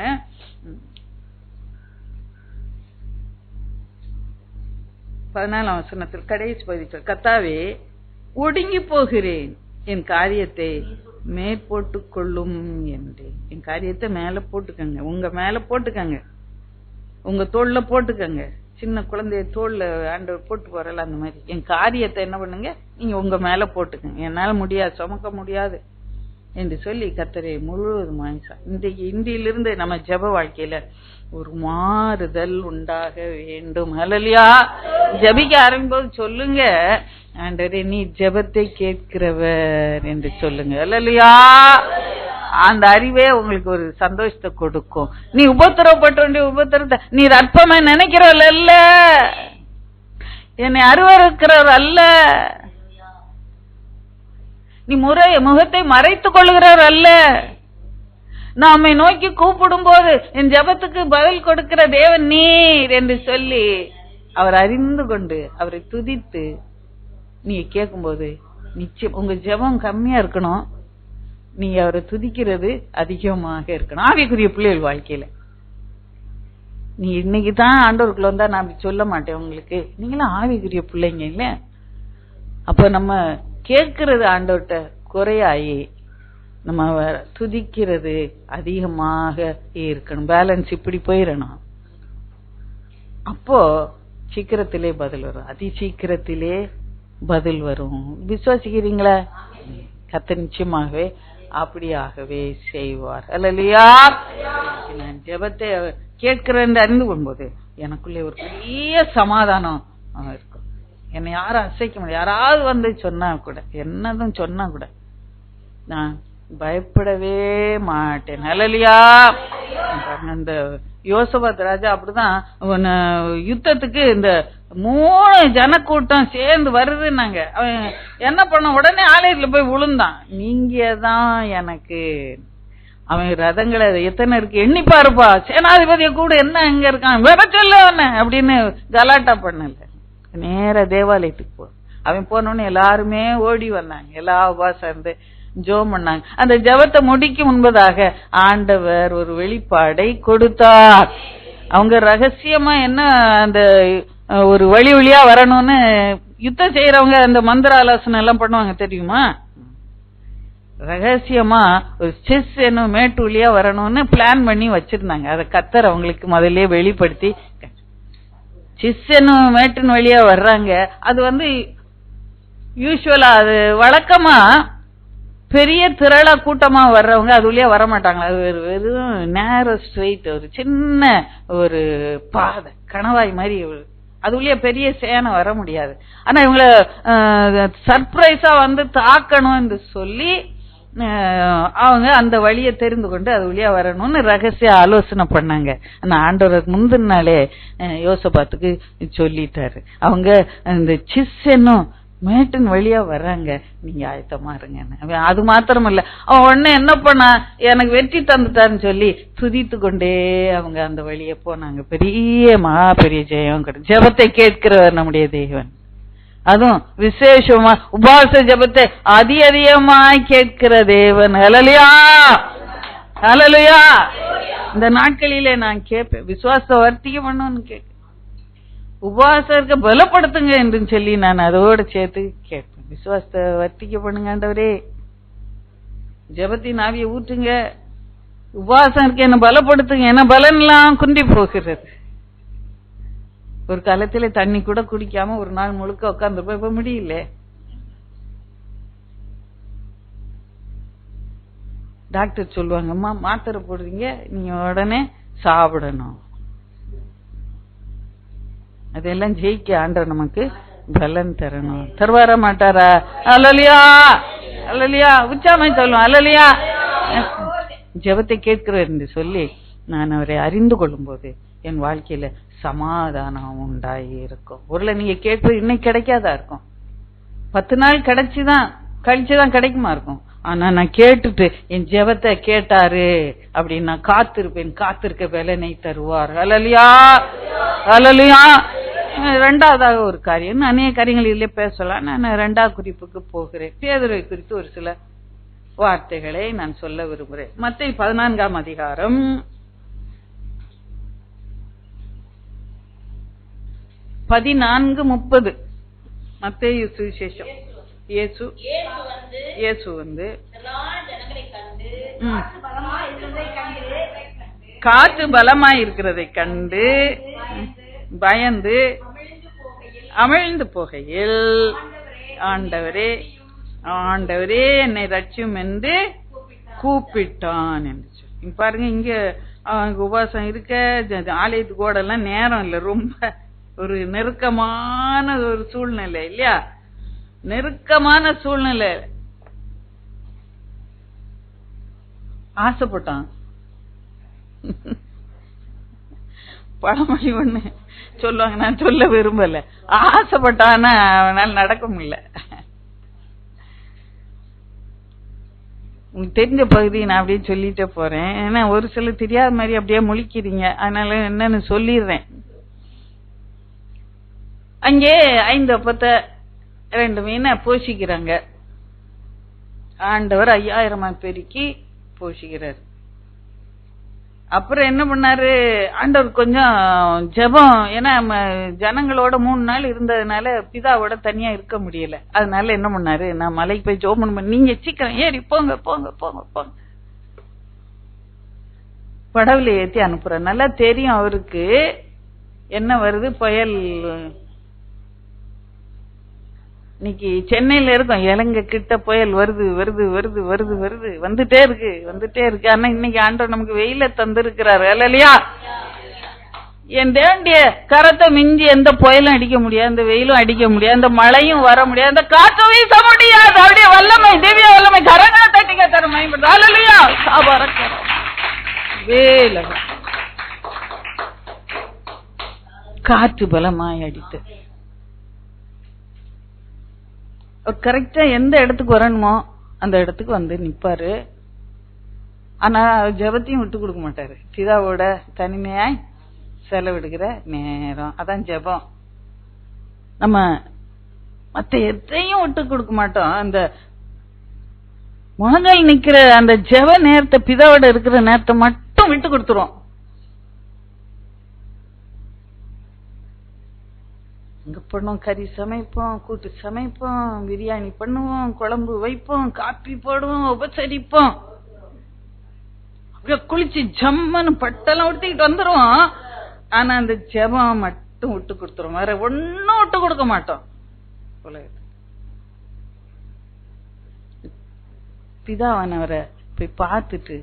14ஆம் வசனத்தில் கடைசி பகுதியில் கர்த்தாவே ஒடுங்கி போகிறேன், என் காரியத்தை மேற்போட்டுக் கொள்ளும் என்று. என் காரியத்தை மேல போட்டுக்கங்க, உங்க மேல போட்டுக்கங்க, உங்க தோல்ல போட்டுக்கங்க. சின்ன குழந்தைய தோல்ல ஆண்டவர் போட்டு போறல அந்த மாதிரி என் காரியத்தை என்ன பண்ணுங்க, நீங்க உங்க மேல போட்டுக்கங்க. என்னால முடியாது, சுமக்க முடியாது என்று சொல்லி கர்த்தரை முழுவதுமாய் இன்றிலிருந்து நம்ம ஜெப வாழ்க்கையில ஒரு மாறுதல் உண்டாக வேண்டும். ஹல்லேலூயா. ஜெபிக்க ஆரம்பிக்கும்போது சொல்லுங்க, ஆண்டவரே நீ ஜெபத்தை கேட்கிறவர் என்று சொல்லுங்க. ஹல்லேலூயா. அந்த அறிவே உங்களுக்கு ஒரு சந்தோஷத்தை கொடுக்கும். நீ உபத்திரவப்பட்ட வேண்டிய உபத்திரத்தை நீ அற்பமா நினைக்கிறவள் அல்ல, என்னை அருவருக்கிறவர் அல்ல, நீ முகத்தை மறைத்துக் கொள்கிறவர் அல்ல. நாமை நோக்கி கூப்பிடும் போது என் ஜெபத்துக்கு பதில் கொடுக்கிற தேவன் நீர் என்று சொல்லி அவர் அறிந்து கொண்டு அவரை துதித்து நீங்க கேட்கும் போது நிச்சயம் உங்க ஜெபம் கம்மியா இருக்கணும், நீங்க அவரை துதிக்கிறது அதிகமாக இருக்கணும். ஆவிக்குரிய பிள்ளைகள் வாழ்க்கையில நீ இன்னைக்குதான் ஆண்டவருக்குள்ள வந்தா நான் அப்படி சொல்ல மாட்டேன் உங்களுக்கு, நீங்களாம் ஆவிக்குரிய பிள்ளைங்க இல்ல. அப்ப நம்ம கேட்கறது ஆண்டவர்கிட்ட குறையாயி நம்ம துதிக்கிறது அதிகமாக இருக்கணும். பேலன்ஸ் இப்படி போயிடணும். அப்போ சீக்கிரத்திலே பதில் வரும், அதி சீக்கிரத்திலே பதில் வரும். விசுவாசிக்கிறீங்களா? கர்த்தர் நிச்சயமாகவே அப்படியாகவே செய்வார். அல்லேலூயா. நான் ஜெபத்தை கேட்கிறேன் அறிந்து கொள்ளும்போது எனக்குள்ளே ஒரு பெரிய சமாதானம் இருக்கும். என்னை யாரும் அசைக்க முடியாது. யாராவது வந்து சொன்னா கூட, என்னதும் சொன்னா கூட நான் பயப்படவே மாட்டேன். அல்லேலூயா. இந்த யோசபாத் ராஜா அப்படிதான் யுத்தத்துக்கு இந்த 3 ஜனக்கூட்டம் சேர்ந்து வருதுன்னாங்க. அவன் என்ன பண்ண, உடனே ஆலயத்துல போய் விழுந்தான். நீங்க தான் எனக்கு. அவன் ரதங்களை எத்தனை இருக்கு எண்ணி பாருப்பா, சேனாதிபதிய கூட என்ன எங்க இருக்கான், வர சொல்ல அப்படின்னு கலாட்டா பண்ணல. நேர தேவாலயத்துக்கு போ. அவன் போனோன்னு எல்லாருமே ஓடி வந்தாங்க. எல்லா உபாசம் இருந்து ஜெபம் பண்ணாங்க. அந்த ஜெபத்தை முடிக்கும் முன்பதாக ஆண்டவர் ஒரு வெளிப்பாடை கொடுத்தார். அவங்க ரகசியமா என்ன அந்த ஒரு வழியா வரணும்னு யுத்தம் செய்யறவங்க அந்த மந்திர ஆலோசனை எல்லாம் பண்ணுவாங்க தெரியுமா? ரகசியமா ஒரு செஸ் என்னும் மேட்டு வழியா வரணும்னு பிளான் பண்ணி வச்சிருந்தாங்க. அதை கர்த்தர் அவங்களுக்கு முதல்ல வெளிப்படுத்தி, செஸ் என்னும் மேட்டின் வழியா வர்றாங்க. அது யூசுவலா அது வழக்கமா பெரிய திரளா கூட்டமா வர்றவங்க அது வழியா வரமாட்டாங்களா. அது வெறும் நேரோ ஸ்ட்ரெயிட், ஒரு சின்ன ஒரு பாதை கணவாய் மாதிரி, அது வழியா பெரிய சேனை வர முடியாது. ஆனா இவங்கள சர்ப்ரைஸா தாக்கணும் என்று சொல்லி அவங்க அந்த வழியை தெரிந்து கொண்டு அது வழியா வரணும்னு ரகசிய ஆலோசனை பண்ணாங்க. ஆனா ஆண்டவர் முந்தின நாளே யோசபாத்துக்கு சொல்லிட்டாரு, அவங்க இந்த சிஸ் என்னும் மேட்டின் வழியா வர்றாங்க, நீங்க ஆயத்தமா இருங்க. அது மாத்திரமல்ல, அவன் உடனே என்ன பண்ணா, எனக்கு வெற்றி தந்துட்டான்னு சொல்லி துதித்து கொண்டே அவங்க அந்த வழிய போனாங்க. பெரிய ஜெயம் கிடையாது. ஜெபத்தை கேட்கிறவர் நம்முடைய தேவன், அதுவும் விசேஷமா உபாச ஜெபத்தை அதிகமாய் கேட்கிற தேவன். ஹல்லேலூயா, ஹல்லேலூயா. இந்த நாட்களிலே நான் கேட்பேன், விசுவாசத்தை வர்த்திக்க பண்ணணும்னு கேட்பேன், உபவாசத்தை பலப்படுத்துங்க என்று சொல்லி நான் அதோட சேர்த்து கேட்பேன். விசுவாசத்தை வர்த்திக்க பண்ணுங்க ஆண்டவரே, ஜெபத்தின் ஆவியை ஊற்றுங்க, உபவாசம் இருக்கு என்ன பலப்படுத்துங்க, என்ன பலன் எல்லாம் குண்டி போகிறது. ஒரு காலத்துல தண்ணி கூட குடிக்காம ஒரு நாள் முழுக்க உட்கார்ந்து போய் முடியல. டாக்டர் சொல்லுவாங்க, அம்மா மாத்திரை போடுறீங்க, நீங்க உடனே சாப்பிடணும். அதெல்லாம் ஜெயிக்க ஆண்டவர் நமக்கு பலன் தரணும். தருவார மாட்டாரா? அல்லேலூயா, அல்லேலூயா. உச்சாமை சொல்லுவோம், அல்லேலூயா. ஜெபத்தை கேட்கிறேன் என்று சொல்லி நான் அவரை அறிந்து கொள்ளும் போது என் வாழ்க்கையில சமாதானம் உண்டாகி இருக்கும். ஒருவேளை நீங்க கேட்பது இன்னைக்கு கிடைக்காதா இருக்கும், 10 நாள் கழிச்சுதான் கிடைக்குமா இருக்கும். ஆனா நான் கேட்டுட்டு என் ஜெபத்தை கேட்டாரு அப்படின்னு நான் காத்திருப்பேன். காத்திருக்க பலனை தருவார். அல்லேலூயா, அல்லேலூயா. 2வதாக ஒரு காரியம், அநேக காரியங்கள் இதுல பேசலாம். நான் 2வது குறிப்புக்கு போகிறேன். பேதுருவை குறித்து ஒரு சில வார்த்தைகளை நான் சொல்ல விரும்புகிறேன். மத்தேயு 14ஆம் அதிகாரம் 14:30. மத்தேயு சுவிசேஷம். இயேசு காற்று பலமாய் இருக்கிறதை கண்டு பயந்து அமிழ்ந்து போகையில், ஆண்டவரே ஆண்டவரே என்னை ரட்சியும் என்று கூப்பிட்டான் என்று சொல்லி பாருங்க. இங்க உபவாசம் இருக்க ஆலயத்துக்கு ஓடலாம் நேரம் இல்லை, ரொம்ப ஒரு நெருக்கமான ஒரு சூழ்நிலை இல்லையா, நெருக்கமான சூழ்நிலை. ஆசைப்பட்டான். பழமொழி ஒண்ணு சொல்லுவாங்க, நான் சொல்ல விரும்பல. ஆசைப்பட்டான்னா அவனால நடக்க முடியல. உங்களுக்கு தெரிஞ்ச பகுதி நான் அப்படியே சொல்லிட்டே போறேன். ஏன்னா ஒரு சில தெரியாத மாதிரி அப்படியே முழிக்கிறீங்க, அதனால என்னன்னு சொல்லிடுறேன். அங்கே 5 அப்பத்தை 2 மீனை போஷிக்கிறாங்க. ஆண்டவர் 5000 பெருக்கி போஷிக்கிறார். அப்புறம் என்ன பண்ணாரு ஆண்டவர், கொஞ்சம் ஜெபம், ஏன்னா ஜனங்களோட 3 நாள் இருந்ததுனால பிதாவோட தனியா இருக்க முடியல. அதனால என்ன பண்ணாரு, நான் மலைக்கு போய் ஜெபம் பண்ண, நீங்க சீக்கிரம் ஏறி போங்க போங்க போங்க போங்க, படவுல ஏத்தி அனுப்புற. நல்லா தெரியும் அவருக்கு என்ன வருது, புயல். இன்னைக்கு சென்னையில இருக்கும், இலங்கை கிட்ட புயல் வருது வருது வருது வருது வருது வந்துட்டே இருக்கு. ஆனா இன்னைக்கு ஆண்டவர் நமக்கு வெயில தந்திருக்கிறாரு. அல்லேலூயா. என் தேவனுடைய கரத்தை மிஞ்சி எந்த புயலும் அடிக்க முடியாது, அந்த வெயிலும் அடிக்க முடியாது, அந்த மழையும் வர முடியாது, அந்த காற்றும் வீச முடியாது. அவருடைய வல்லமை, திவ்ய வல்லமை கரங்களை தட்டிக்க தருமை. அல்லேலூயா. காற்று பலமாய் அடித்து. கரெக்டா எந்த இடத்துக்கு வரணுமோ அந்த இடத்துக்கு வந்து நிப்பாரு. ஆனா ஜெபத்தையும் விட்டு கொடுக்க மாட்டாரு. பிதாவோட தனிமையாய் செலவிடுகிற நேரம், அதான் ஜெபம். நம்ம மத்த எதையும் விட்டு கொடுக்க மாட்டோம். அந்த முழங்கால் நிக்கிற அந்த ஜெப நேரத்தை, பிதாவோட இருக்கிற நேரத்தை மட்டும் விட்டு கொடுத்துருவோம். அங்க பண்ணுவோம், கறி சமைப்போம், கூட்டு சமைப்போம், பிரியாணி பண்ணுவோம், குழம்பு வைப்போம், காப்பி போடுவோம், உபசரிப்போம், குளிச்சு ஜம்மன்னு பட்டெல்லாம் உடுத்திக்கிட்டு வந்துருவோம். ஆனா அந்த ஜெபம் மட்டும் விட்டு கொடுத்துருவோம், வேற ஒன்னும் விட்டு கொடுக்க மாட்டோம். பிதாவானவரை போய் பார்த்துட்டு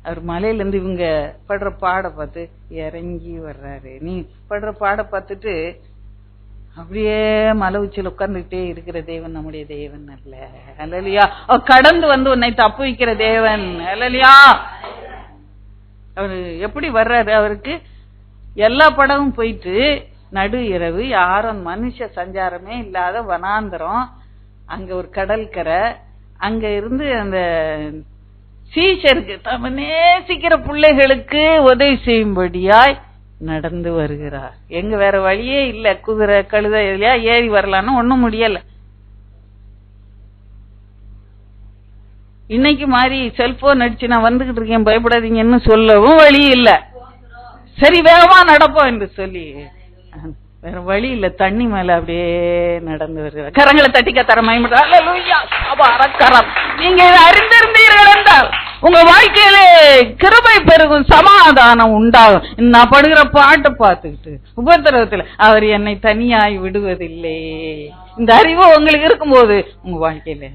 அவர் மலையில இருந்து இவங்க படுற பாட பார்த்து இறங்கி வர்றாரு. நீ படுற பாட பார்த்துட்டு அப்படியே மலை உச்சியில் உட்கார்ந்துகிட்டே இருக்கிற தேவன் நம்முடைய தேவன் அல்ல. அல்லையா? கடந்து வந்து உன்னை தப்பு வைக்கிற தேவன் அல்லையா? அவரு எப்படி வர்றாரு? அவருக்கு எல்லா படமும் போயிட்டு நடு இரவு, யாரும் மனுஷ சஞ்சாரமே இல்லாத வனாந்தரம், அங்க ஒரு கடற்கரை, அங்க இருந்து அந்த சீஷருக்கு தம்ம நேசிக்கிற பிள்ளைகளுக்கு உதவி செய்யும்படியாய் நடந்து வருகிறார். எங்க வேற வழியே இல்ல, குதிரை கழுதை இல்லையா ஏறி வரலான்னு ஒண்ணும் முடியல. இன்னைக்கு மாதிரி செல்போன் அடிச்சு நான் வந்துகிட்டு இருக்கேன் பயப்படாதீங்கன்னு சொல்லவும் வழி இல்ல. சரி வேகமா நடப்போம் என்று சொல்லி வேற வழி இல்ல, தண்ணி மேல அப்படியே நடந்து வருகிறார். கரங்களை தட்டிக்க தரமாயிரம். நீங்க இதை அறிந்திருந்தீர்கள் என்றால் உங்க வாழ்க்கையிலே கிருபை பெருகும், சமாதானம் உண்டாகும். நான் படுகிற பாட்டை பார்த்துக்கிட்டு உபத்திரவத்தில் அவர் என்னை தனியாய் விடுவதில்லை, இந்த அறிவு உங்களுக்கு இருக்கும்போது உங்க வாழ்க்கையில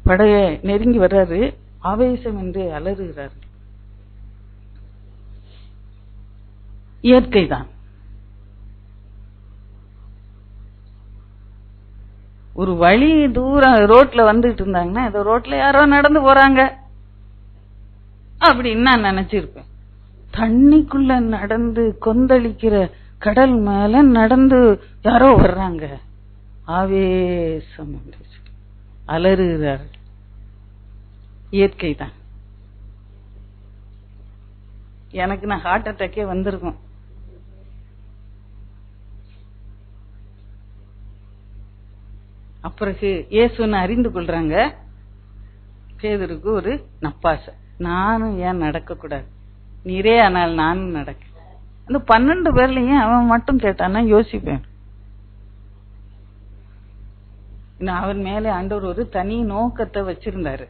படைய நெருங்கி வர்றாரு. ஆவேசம் என்று அலறுகிறார். இயற்கை தான். ஒரு வழி தூரம் ரோட்ல வந்துட்டு இருந்தாங்கன்னா, ஏதோ ரோட்ல யாரோ நடந்து போறாங்க அப்படின்னு நான் நினைச்சிருப்பேன். தண்ணிக்குள்ள நடந்து கொந்தளிக்கிற கடல் மேல நடந்து யாரோ வர்றாங்க. ஆவேசம் அலறுகிறார். இயற்கை தான். எனக்கு நான் ஹார்ட் அட்டாக்கே வந்திருக்கும். அப்புறகு இயேசுன்னு அறிந்து கொள்றாங்க. பேதுருக்கு ஒரு நப்பாச, நானும் ஏன் நடக்க கூடாது, நீரே ஆனால் நானும் நடக்க. அந்த 12 பேர்லயும் அவன் மட்டும் கேட்டான்னா யோசிப்பேன். அவன் மேலே ஆண்டவர் ஒரு தனி நோக்கத்தை வச்சிருந்தாரு.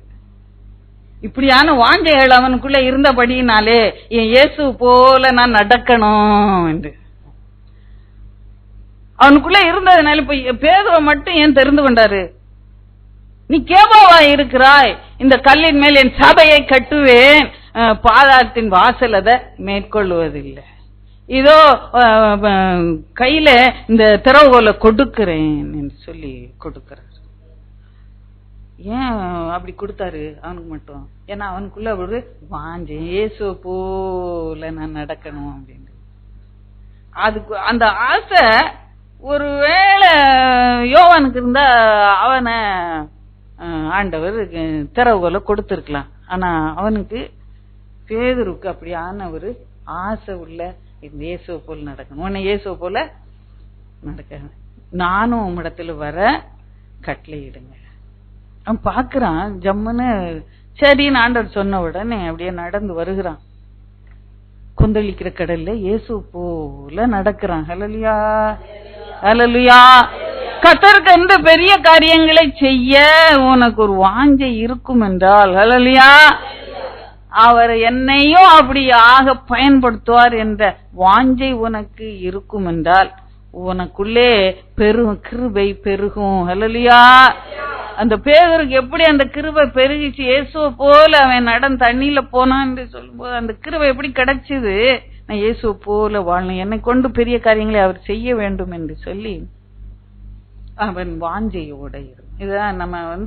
இப்படியான வாஞ்சைகள் அவனுக்குள்ள இருந்தபடினாலே என் இயேசு போல நான் நடக்கணும் என்று அவனுக்குள்ள இருந்ததுனால இப்ப பேதுருவை மட்டும் ஏன் தெரிந்து கொண்டாரு? நீ கேபாவா இருக்கிறாய், இந்த கல்லின் மேல் என் சபையை கட்டுவேன், பாதாளத்தின் வாசல் அதை மேற்கொள்வதில்லை. இதோ கையில இந்த திறவுகோலை கொடுக்கிறேன் என்று சொல்லி கொடுக்கிறார். ஏன் அப்படி கொடுத்தாரு அவனுக்கு மட்டும்? ஏன்னா அவனுக்குள்ள ஒரு வாஞ்சை, இயேசு போல நான் நடக்கணும் அப்படின்னு. அதுக்கு அந்த ஆசை ஒருவேளை யோவானுக்கு இருந்தா அவனை ஆண்டவர் திறவுகோலை கொடுத்திருக்கலாம். ஆனா அவனுக்கு பேதுருக்கு அப்படியான ஒரு ஆசை உள்ள, இயேசுவை போல நடக்கணும், உன்னை இயேசுவை போல நடக்க நானும் உம்மிடத்துல வர கட்டளையிடுங்க. அவன் பாக்குறான் ஜம்முன்னு சரின்னு ஆண்டவர் சொன்ன உடனே அப்படியே நடந்து வருகிறான். கொந்தளிக்கிற கடல்ல இயேசு போல நடக்கிறான். ஹல்லேலூயா, ஹல்லேலூயா. கர்த்தருக்கு எந்த பெரிய காரியங்களை செய்ய உனக்கு ஒரு வாஞ்சை இருக்கும் என்றால், ஹல்லேலூயா, அவர் என்னையும் அப்படியாக பயன்படுத்துவார் என்ற வாஞ்சை உனக்கு இருக்கும் என்றால் உனக்குள்ளே பெரும் கிருபை பெருகும். ஹல்லேலூயா. அந்த பேதுருக்கு எப்படி அந்த கிருபை பெருகிச்சு, இயேசுவை போல அவன் நடந்து தண்ணியில போனான் என்று சொல்லும்போது அந்த கிருபை எப்படி கிடைச்சது? நான் இயேசுவை போல வாழணும், என்னை கொண்டு பெரிய காரியங்களை அவர் செய்ய வேண்டும் என்று சொல்லி அவன் வாஞ்சையோட இருக்கும். இதுதான் நம்ம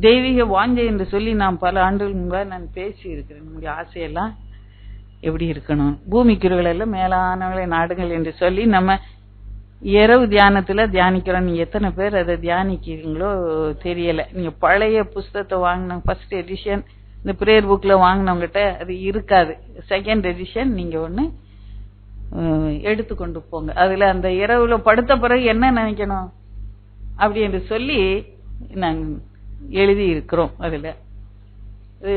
தெய்வீக வாஞ்சை என்று சொல்லி நான் பல ஆண்டுகள் முன்பாக நான் பேசி இருக்கிறேன். நம்முடைய ஆசையெல்லாம் எப்படி இருக்கணும், பூமிக்குரியவர்கள் எல்லாம் மேலானவர்களை நாடுங்கள் என்று சொல்லி நம்ம இரவு தியானத்துல தியானிக்கிறோம். நீங்க எத்தனை பேர் அதை தியானிக்கிறீங்களோ தெரியல. நீங்க பழைய புஸ்தகத்தை வாங்கின ஃபர்ஸ்ட் எடிஷன் இந்த பிரேயர் புக்ல வாங்கினவங்கிட்ட அது இருக்காது. செகண்ட் எடிஷன் நீங்க ஒண்ணு எடுத்துக்கொண்டு போங்க. அதுல அந்த இரவுல படுத்த பிறகு என்ன நினைக்கணும் அப்படி என்று சொல்லி நாங்க எழுதி இருக்கிறோம். அதுல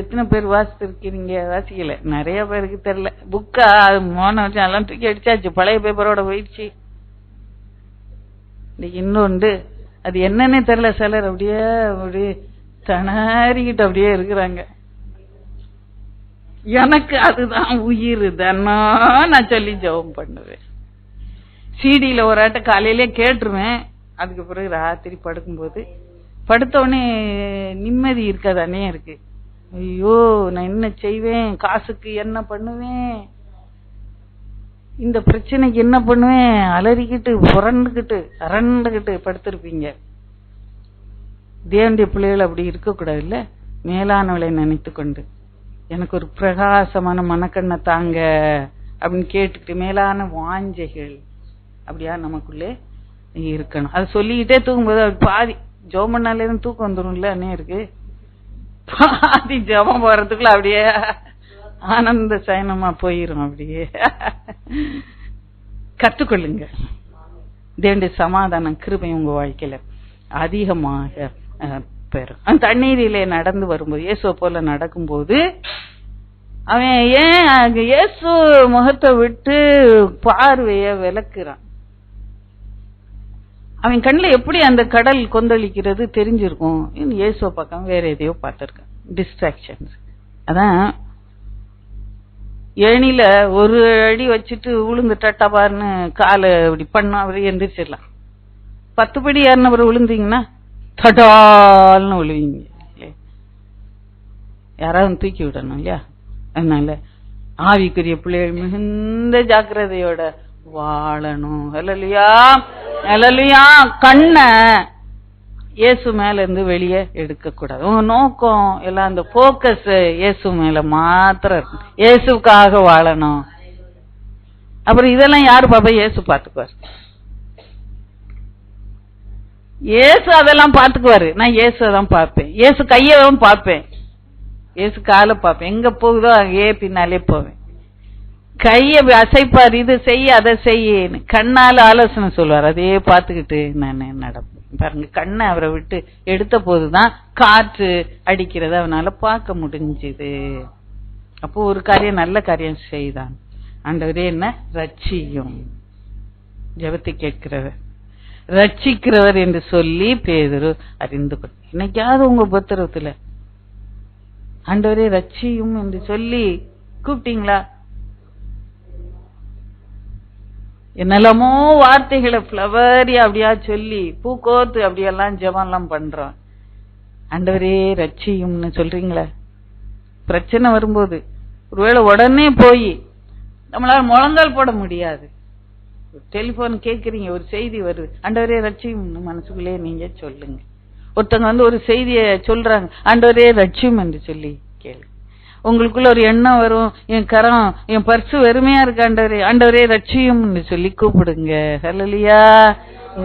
எத்தனை பேர் வாசித்திருக்கீங்க? வாசிக்கல, நிறைய பேருக்கு தெரியல. புக்கா மோன வச்சு எல்லாம் தூக்கி அடிச்சாச்சு, பழைய பேப்பரோட போயிடுச்சு. இன்னொன்று அது என்னன்னே தெரியல. சிலர் அப்படியே அப்படியே தனாரிக்கிட்டு அப்படியே இருக்கிறாங்க. எனக்கு அதுதான் உயிர் தானோ நான் சொல்லி ஜெபம் பண்ணுவேன். சிடியில ஒரு ஆட்ட காலையிலே கேட்டுருவேன். அதுக்கு பிறகு ராத்திரி படுக்கும்போது படுத்த உடனே நிம்மதி இருக்காதானே இருக்கு. ஐயோ நான் என்ன செய்வேன், காசுக்கு என்ன பண்ணுவேன், இந்த பிரச்சனைக்கு என்ன பண்ணுவேன், அலறிக்கிட்டு புரண்டுகிட்டு அரண்டுகிட்டு படுத்திருப்பீங்க. தேவனுடைய பிள்ளைகள் அப்படி இருக்கக்கூடாது இல்ல. மேலானவளை நினைத்து கொண்டு எனக்கு ஒரு பிரகாசமான மனக்கண்ணை தாங்க அப்படின்னு கேட்டுக்கிட்டு மேலான வாஞ்சைகள் அப்படியா நமக்குள்ளே இருக்கணும். அது சொல்லிக்கிட்டே தூங்கும்போது பாதி ஜெபம் பண்ணாலே தூக்கம் வந்துடும்ல அண்ணே இருக்கு. பாதி ஜெபம் போறதுக்குள்ள அப்படியே ஆனந்த சயனமா போயிரும். அப்படியே கற்றுக்கொள்ளுங்க. தேவனுடைய சமாதானம் கிருபை உங்க வாழ்க்கையில அதிகமாக பெறும். தண்ணீரிலே நடந்து வரும்போது இயேசுவை போல நடக்கும்போது அவன் ஏன் இயேசு முகத்தை விட்டு பார்வைய விலக்குறான். அவன் கண்ணுல எப்படி அந்த கடல் கொந்தளிக்கிறது தெரிஞ்சிருக்கும். இயேசுவை பார்க்காம வேற எதையோ பார்த்திருக்கான். டிஸ்ட்ராக்ஷன்ஸ். அதான் ஏணில ஒரு அடி வச்சுட்டு விழுந்து டட்டாபாருன்னு காலை இப்படி பண்ணா அவரு எந்திரிச்சிடலாம். 10 படி ஏறினவர் விழுந்தீங்கன்னா தடால்னு விழுவீங்க. யாராவது தூக்கி விடணும் இல்லையா? அதனால ஆவிக்குரிய பிள்ளைகள் மிகுந்த ஜாக்கிரதையோட வாழணும். அல்லேலூயா அல்லேலூயா. கண்ணை இயேசு மேல இருந்து வெளியே எடுக்க கூடாது. உங்க நோக்கம் எல்லாம் அந்த போக்கஸ் இயேசு மேல மாத்திரம், இயேசுக்காக வாழணும். அப்புறம் இதெல்லாம் யாரு பாப்பா? இயேசு பாத்துக்குவார். இயேசு அதெல்லாம் பாத்துக்குவாரு. நான் இயேசுதான் பார்ப்பேன், இயேசு கையவும் பார்ப்பேன், இயேசு காலை பார்ப்பேன். எங்க போகுதோ அங்கே பின்னாலே போவேன். கைய அசைப்பார், இது செய்ய அதை செய்யன்னு கண்ணால ஆலோசனை சொல்லுவார். அதையே பார்த்துக்கிட்டு நான் நடப்பேன். பாருங்க, கண்ணை அவரை விட்டு எடுத்த போதுதான் காற்று அடிக்கிறத அவனால பார்க்க முடிஞ்சது. அப்போ ஒரு காரியம், நல்ல காரியம் செய்தான். ஆண்டவரே என்ன ரட்சியும், ஜெபத்தை கேட்கிறவர் ரட்சிக்கிறவர் என்று சொல்லி பேதுரு அறிந்து கொண்டு. இன்னைக்காவது உங்க உபத்திரவத்துல ஆண்டவரே ரட்சியும் என்று சொல்லி கூப்பிட்டீங்களா? என்னெல்லாமோ வார்த்தைகளை பிளவரி அப்படியா சொல்லி பூக்கோத்து அப்படியெல்லாம் ஜெபம் எல்லாம் பண்றோம். ஆண்டவரே ரட்சியும்னு சொல்றீங்களா? பிரச்சனை வரும்போது ஒருவேளை உடனே போய் நம்மளால முழங்கால் போட முடியாது. டெலிபோன் கேட்கறீங்க, ஒரு செய்தி வருது, ஆண்டவரே ரட்சியும் மனசுக்குள்ளே நீங்க சொல்லுங்க. ஒருத்தவங்க ஒரு செய்திய சொல்றாங்க, ஆண்டவரே ரட்சியும் என்று சொல்லி கேளு. உங்களுக்குள்ள ஒரு எண்ணம் வரும், என் கரம் என் பர்சு வெறுமையா இருக்கு, ஆண்டவரே ஆண்டவரே ரட்சியும் சொல்லி கூப்பிடுங்க. ஹல்லேலூயா.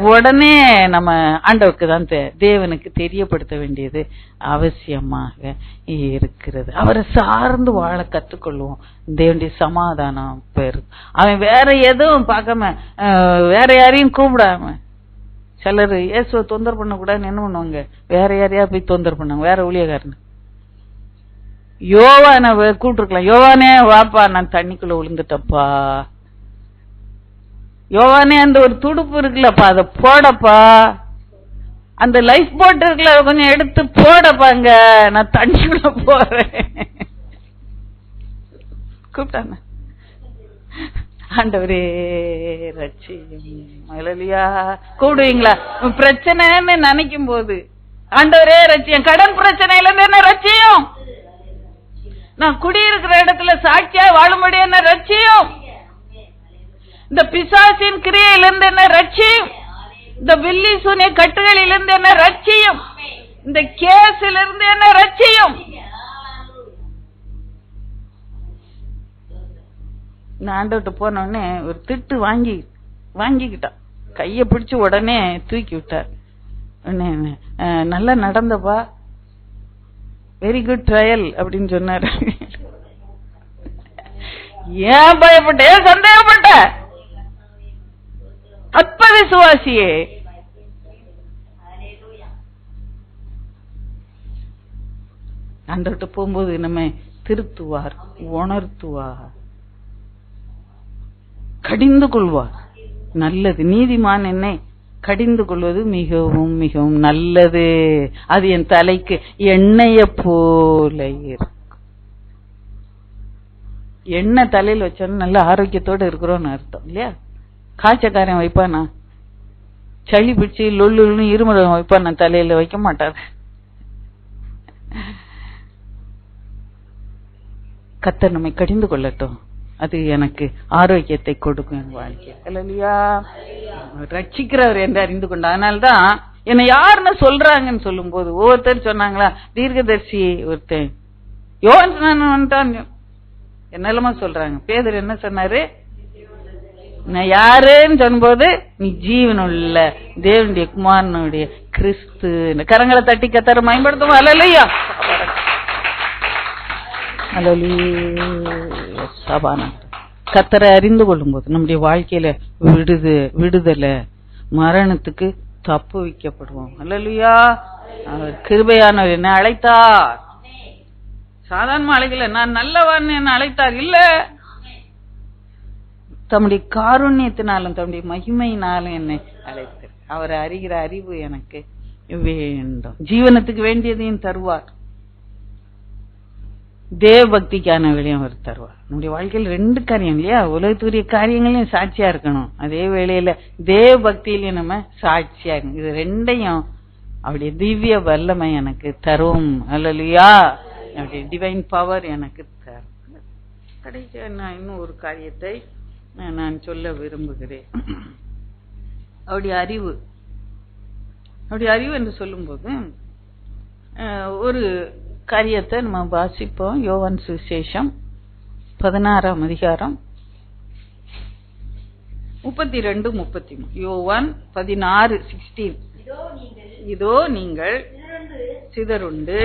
உடனே நம்ம ஆண்டவருக்கு தான் தேவனுக்கு தெரியப்படுத்த வேண்டியது அவசியமாக இருக்கிறது. அவரை சார்ந்து வாழ கற்றுக்கொள்வோம். தேவனுடைய சமாதானம் பெறும். அவன் வேற எதுவும் பார்க்காம வேற யாரையும் கூப்பிடாம, சிலர் இயேசுவை தொந்தரவு பண்ண கூடாதுன்னு என்ன பண்ணுவாங்க, வேற யாரையா போய் தொந்தரவு பண்ணாங்க, வேற ஊழியக்காரன். யோவான கூப்பிட்டுருக்கலாம், யோவானே வாப்பா நான் தண்ணிக்குள்ள விழுந்துட்டப்பா, யோவானே அந்த ஒரு துடுப்பு இருக்குல்லப்பா அதை போடப்பா, அந்த லைஃப் போட் இருக்குல்ல கொஞ்சம் எடுத்து போடப்பாங்க, நான் தண்ணிக்குள்ள போறேன் கூப்பிட்டாங்க. ஆண்டவரே ரட்சியும். ஹல்லேலூயா. கூடுவீங்களா? பிரச்சனைன்னு நினைக்கும் போது ஆண்டவரே ரட்சியும். கடன் பிரச்சனையில இருந்து என்ன ரட்சியும், நான் குடியிருக்கிற இடத்துல சாட்சியா வாழும்படி என்ன ரட்சியும், இந்த பிசாசின் கிரியையிலிருந்து என்ன ரட்சியும், இந்த வில்லி சூனிய கட்டுகளிலிருந்து என்ன ரட்சியும், இந்த கேஸிலிருந்து என்ன ரட்சியும். நான் ஆண்டவர்கிட்ட போன உடனே ஒரு திட்டு வாங்கிக்கிட்டான். கைய பிடிச்சு உடனே தூக்கி விட்டார். நல்லா நடந்தப்பா, வெரி குட் ட்ரையல் அப்படின்னு சொன்னாரு. ஏன் பயப்பட்ட? ஏன் சந்தேகப்பட்ட? அற்ப விசுவாசியே. ஆண்டவர்கிட்ட போகும்போது நம்ம திருத்துவார், உணர்த்துவார், கடிந்து கொள்வார். நல்லது. நீதிமான் என்னை கடிந்து கொள்வது மிகவும் மிகவும் நல்லது. அது என் தலைக்கு எண்ணெய போல இருக்கும். எண்ணெய் தலையில் வச்சோன்னு நல்ல ஆரோக்கியத்தோட இருக்கிறோம்னு அர்த்தம் இல்லையா? காய்ச்சக்காரன் வைப்பானா? சளி பிடிச்சி லொல்லுன்னு இருமுறை வைப்பானா? தலையில வைக்க மாட்டார். கர்த்தர் நம்மை கடிந்து கொள்ளட்டும். அது எனக்கு ஆரோக்கியத்தை கொடுக்கும் என் வாழ்க்கை. இல்லையா? ரட்சிக்கிறவர் என்று அறிந்து கொண்ட. அதனால்தான் என்னை யாருன்னு சொல்றாங்கன்னு சொல்லும் போது ஒவ்வொருத்தர் சொன்னாங்களா, தீர்க்கதரிசி ஒருத்தன் யோவான் என்னெல்லாமா சொல்றாங்க. பேதுரு என்ன சொன்னாரு? நான் யாருன்னு சொல்லும்போது, நீ ஜீவனுள்ள தேவனுடைய குமாரனுடைய கிறிஸ்து. கரங்களை தட்டி கர்த்தரை மகிமைப்படுத்துவோம். அல்லேலூயா. கர்த்தரை அறிந்து கொள்ளும் போது நம்முடைய வாழ்க்கையில விடுதலை, மரணத்துக்கு தப்பு வைக்கப்படுவோம். அல்லேலூயா. அவர் கிருபையானவர் என்னை அழைத்தார். சாதாரண அழைக்கல, நான் நல்லவன் என்ன அழைத்தார். இல்ல, தம்முடைய காருண்யத்தினாலும் தம்முடைய மகிமையினாலும் என்னை அழைத்தார். அவரை அறிகிற அறிவு எனக்கு வேண்டும். ஜீவனத்துக்கு வேண்டியதையும் தருவார், தேவ பக்திக்கான வேலையும் அவர் தருவார். நம்முடைய வாழ்க்கையில் 2 காரியம் இல்லையா? உலகத்துக்குரிய காரியங்களையும் சாட்சியா இருக்கணும், அதே வேளையில தேவ பக்தியிலையும் நம்ம சாட்சியா இருக்கணும். இது 2ஐயும் அவருடைய திவ்ய வல்லமை எனக்கு தரும். அல்லேலூயா. அவருடைய டிவைன் பவர் எனக்கு தரும். கடைசியா நான் இன்னும் ஒரு காரியத்தை நான் சொல்ல விரும்புகிறேன். அவருடைய அறிவு என்று சொல்லும்போது ஒரு காரியத்தை நம்ம வாசிப்போம். யோவான் சுவிசேஷம் 16ஆம் அதிகாரம் 32-33. யோவான் 16:16. இதோ நீங்கள் சிதறுண்டு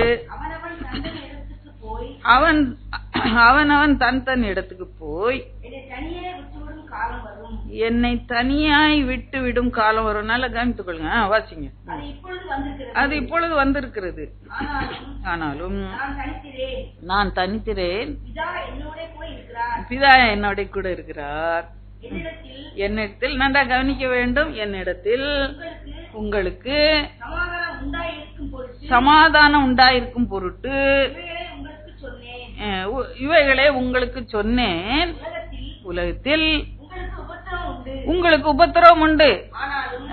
அவன் தன் இடத்துக்கு போய் என்னை தனியாய் விட்டு விடும் காலம் வரும். நல்லா கவனித்துக் கொள்ளுங்க. வாசிங்க. அது இப்பொழுது வந்திருக்கிறது, ஆனாலும் நான் தனித்திரேன், பிதா என்னோட கூட இருக்கிறார். என்னிடத்தில் நன்றா கவனிக்க வேண்டும். என்னிடத்தில் உங்களுக்கு சமாதானம் உண்டாயிருக்கும் பொருட்டு இவைகளை உங்களுக்கு சொன்னேன். உலகத்தில் உங்களுக்கு உபத்திரவம் உண்டு,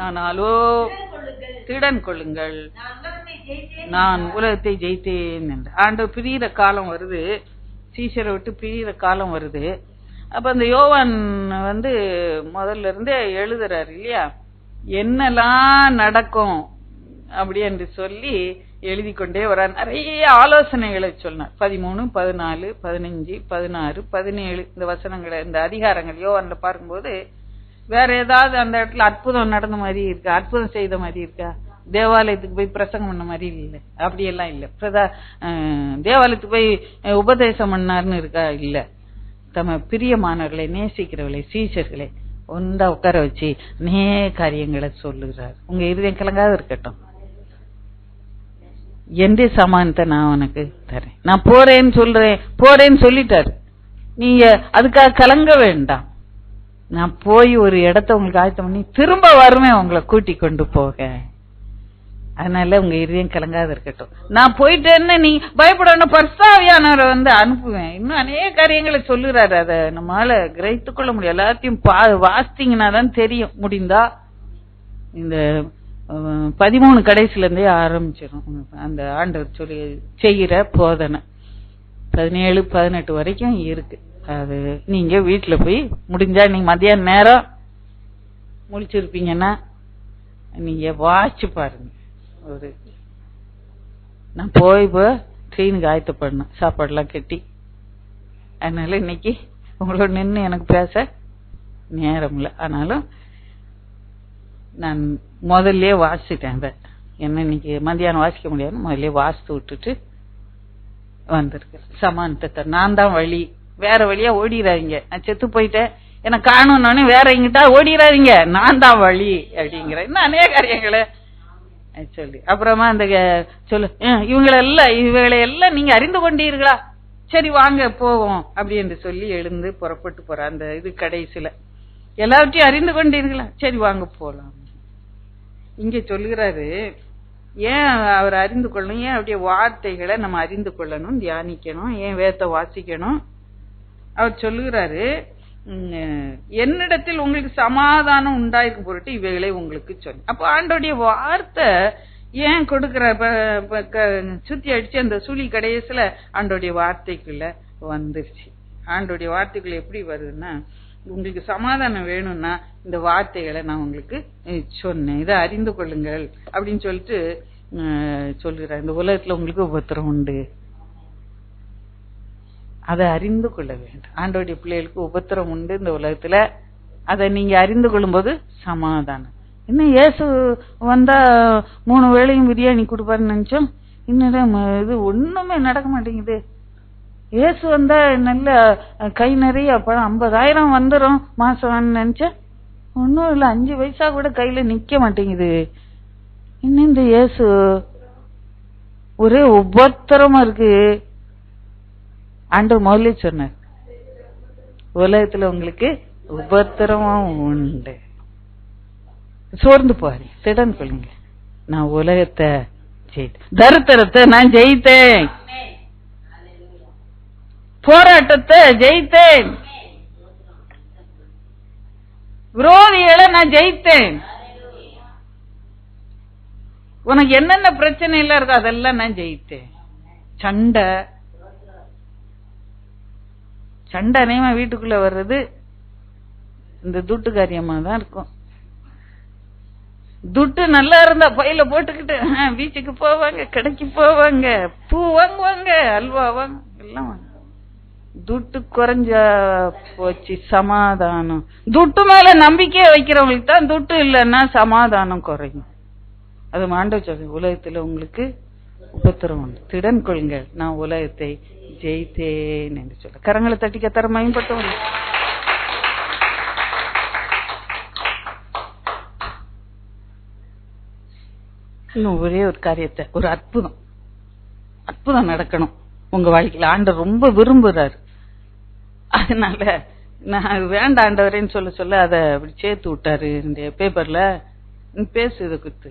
ஆனாலோ திடன் கொள்ளுங்கள், நான் உலகத்தை ஜெயித்தேன் என்று. ஆண்டவர் பிரியிற காலம் வருது, சீஷரை விட்டு பிரியிற காலம் வருது. அப்ப அந்த யோவான் முதல்ல இருந்தே எழுதுறாரு இல்லையா, என்னெல்லாம் நடக்கும் அப்படி என்று சொல்லி எழுதி கொண்டே வர நிறைய ஆலோசனைகளை சொன்னார். 13, 14, 15, 16, 17 இந்த வசனங்களை, இந்த அதிகாரங்கள் யோவான்ல பார்க்கும்போது வேற ஏதாவது அந்த இடத்துல அற்புதம் நடந்த மாதிரி இருக்கா, அற்புதம் செய்த மாதிரி இருக்கா, தேவாலயத்துக்கு போய் பிரசங்கம் பண்ண மாதிரி இல்லை, அப்படியெல்லாம் இல்லை. தேவாலயத்துக்கு போய் உபதேசம் பண்ணார்னு இருக்கா, இல்ல. தம பிரியமானவர்களை நேசிக்கிறவர்களை சீஷர்களை ஒன்றா உட்கார வச்சு காரியங்களை சொல்லுகிறார். உங்க இருதயம் கலங்காத இருக்கட்டும், எந்த சமானத்தை நான் உனக்கு தரேன், நான் போறேன்னு சொல்லிட்டாரு. நீங்க அதுக்காக கலங்க வேண்டாம். நான் போய் ஒரு இடத்த உங்களுக்கு ஆயத்தம் பண்ணி திரும்ப வருவேன் உங்களை கூட்டி கொண்டு போக. அதனால உங்க இருதயம் கலங்காத இருக்கட்டும். நான் போயிட்டேன்னு நீ பயப்படணும், பரிசுத்தாவியானவரை அனுப்புவேன். இன்னும் அநேக காரியங்களை சொல்லுறாரு. அதை நம்மளால கிரகித்துக் கொள்ள முடியும். எல்லாத்தையும் வாசித்தீங்கன்னா தான் தெரியும். முடிந்தா இந்த 13 கடைசில இருந்தே ஆரம்பிச்சிடும் அந்த ஆண்டவர் சொல்லி செய்கிற போதனை. 17, 18 வரைக்கும் இருக்கு. அது நீங்க வீட்டுல போய் முடிஞ்சா நீங்க மதியான நேரம் முழிச்சிருப்பீங்கன்னா நீங்க வாசிச்சு பாருங்க. நான் போய் ட்ரெயினுக்கு ஆயத்தப்படணும், சாப்பாடுலாம் கட்டி. அதனால இன்னைக்கு உங்களோட நின்று எனக்கு பேச நேரம் இல்லை. ஆனாலும் நான் முதல்ல வாசிட்டேன். அதை என்ன இன்னைக்கு மத்தியானம் வாசிக்க முடியாது, முதல்ல வாசித்து விட்டுட்டு வந்திருக்கேன். சமானத்தை நான் தான் வழி, வேற வழியா ஓடிடாதீங்க. நான் செத்து போயிட்டேன் எனக்கு காணும்னு வேற எங்கிட்டா ஓடிடாதீங்க, நான் தான் வழி அப்படிங்கிற இன்னும் அநேக காரியங்களை சொல்லி அப்புறமா அந்த சொல்லு இவங்களெல்லாம் நீங்க அறிந்து கொண்டீர்களா, சரி வாங்க போவோம் அப்படி என்று சொல்லி எழுந்து புறப்பட்டு போற அந்த இது கடைசியில எல்லாவற்றையும் அறிந்து கொண்டீர்களா, சரி வாங்க போலாம். இங்க சொல்லுகிறாரு ஏன் அவர் அறிந்து கொள்ளணும், ஏன் அப்படியே வார்த்தைகளை நம்ம அறிந்து கொள்ளணும், தியானிக்கணும், ஏன் வேதத்தை வாசிக்கணும். அவர் சொல்லுகிறாரு என்னிடத்தில் உங்களுக்கு சமாதானம் உண்டாயிருக்கும் பொருட்டு இவைகளை உங்களுக்கு சொன்ன. அப்ப ஆண்டோடைய வார்த்தை ஏன் கொடுக்கிற சுத்தி அடிச்சு அந்த சுழி கடைசியில ஆண்டோடைய வார்த்தைக்குள்ள வந்துருச்சு. ஆண்டோடைய வார்த்தைக்குள்ள எப்படி வருதுன்னா, உங்களுக்கு சமாதானம் வேணும்னா இந்த வார்த்தைகளை நான் உங்களுக்கு சொன்னேன், இதை அறிந்து கொள்ளுங்கள் அப்படின்னு சொல்லிட்டு சொல்லுறேன். இந்த உலகத்துல உங்களுக்கு உபத்திரம் உண்டு, அதை அறிந்து கொள்ள வேண்டும். ஆண்டோடைய பிள்ளைகளுக்கு உபத்திரம் உண்டு இந்த உலகத்துல, அதை நீங்க அறிந்து கொள்ளும் போது சமாதானம். இன்னும் இயேசு வந்தா 3 வேளையும் பிரியாணி கொடுப்பாருன்னு நினைச்சோம், இன்னும் இது ஒண்ணுமே நடக்க மாட்டேங்குது. இயேசு வந்தா நல்ல கை நிறைய பணம் 50,000 வந்துடும் மாசம் நினைச்சேன், ஒன்னும் இல்ல 5 பைசா கூட கையில நிக்க மாட்டேங்குது. இன்னும் இந்த இயேசு ஒரே உபத்திரமா இருக்கு. ஆண்டவர் முதல்ல சொன்னார், உலகத்துல உங்களுக்கு உபத்திரமும் உண்டு, சோர்ந்து போவாரு, திடன் கொள்ளுங்க, நான் உலகத்தை ஜெயித்தேன், தரித்திரத்தை நான் ஜெயித்தேன், போராட்டத்தை ஜெயித்தேன், விரோதிகளை நான் ஜெயித்தேன். உனக்கு என்னென்ன பிரச்சனை எல்லாம் இருக்கோ அதெல்லாம் நான் ஜெயித்தேன். சண்டை அநேகமா வீட்டுக்குள்ள வர்றது இந்த துட்டு காரியமா தான் இருக்கும். துட்டு நல்லா இருந்தா பையில போட்டுக்கிட்டு பீச்சுக்கு போவாங்க, கடைக்கு போவாங்க, பூ வாங்குவாங்க, அல்வா வாங்க, எல்லாம் வாங்க. துட்டு குறைஞ்சா போச்சு சமாதானம். துட்டு மேல நம்பிக்கையை வைக்கிறவங்களுக்கு தான் துட்டு இல்லைன்னா சமாதானம் குறையும். அது ஆண்டவர் சொல்ற, உலகத்துல உங்களுக்கு உபத்திரம் உண்டு, திடன் கொள்ளுங்கள், நான் உலகத்தை ஜெயித்தேன் என்று சொல்ல. கரங்களை தட்டி கத்தர மயம்பட்டவங்க. இன்னும் ஒரே ஒரு காரியத்தை, ஒரு அற்புதம் நடக்கணும் உங்க வாழ்க்கையில. ஆண்டவர் ரொம்ப விரும்புறாரு. அதனால நான் வேண்டாம் ஆண்டவரேன்னு சொல்ல அதை அப்படி சேர்த்து விட்டாரு இந்த பேப்பர்ல. பேசு இதை குத்து.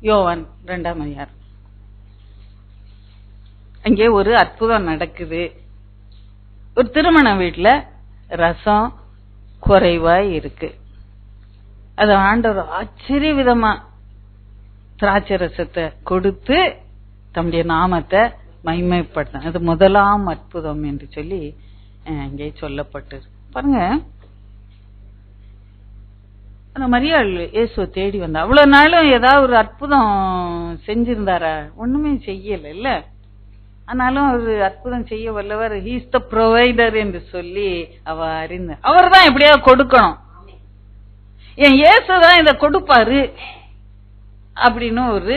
யோவான் 2ஆம் அதிகாரம். அங்கே ஒரு அற்புதம் நடக்குது. ஒரு திருமண வீட்டுல ரசம் குறைவாய் இருக்கு. அது ஆண்டவர் ஆச்சரிய விதமா திராட்சை ரசத்தை கொடுத்து தம்முடைய நாமத்தை மகிமைப்படுத்த. அது முதலாம் அற்புதம் என்று சொல்லி அங்கே சொல்லப்பட்டு பாருங்க. அந்த மரியாள் இயேசுவை தேடி வந்தா. அவ்வளவு நாளும் ஏதாவது ஒரு அற்புதம் செஞ்சிருந்தாரா? ஒண்ணுமே செய்யல இல்ல. ஆனாலும் ஒரு அற்புதம் செய்ய வல்லவர், ஹி இஸ் த ப்ரொவைடர் என்று சொல்லி அவ அறிந்த. அவர் தான் எப்படியாவது கொடுக்கணும், என் இயேசுதான் இத கொடுப்பாரு அப்படின்னு ஒரு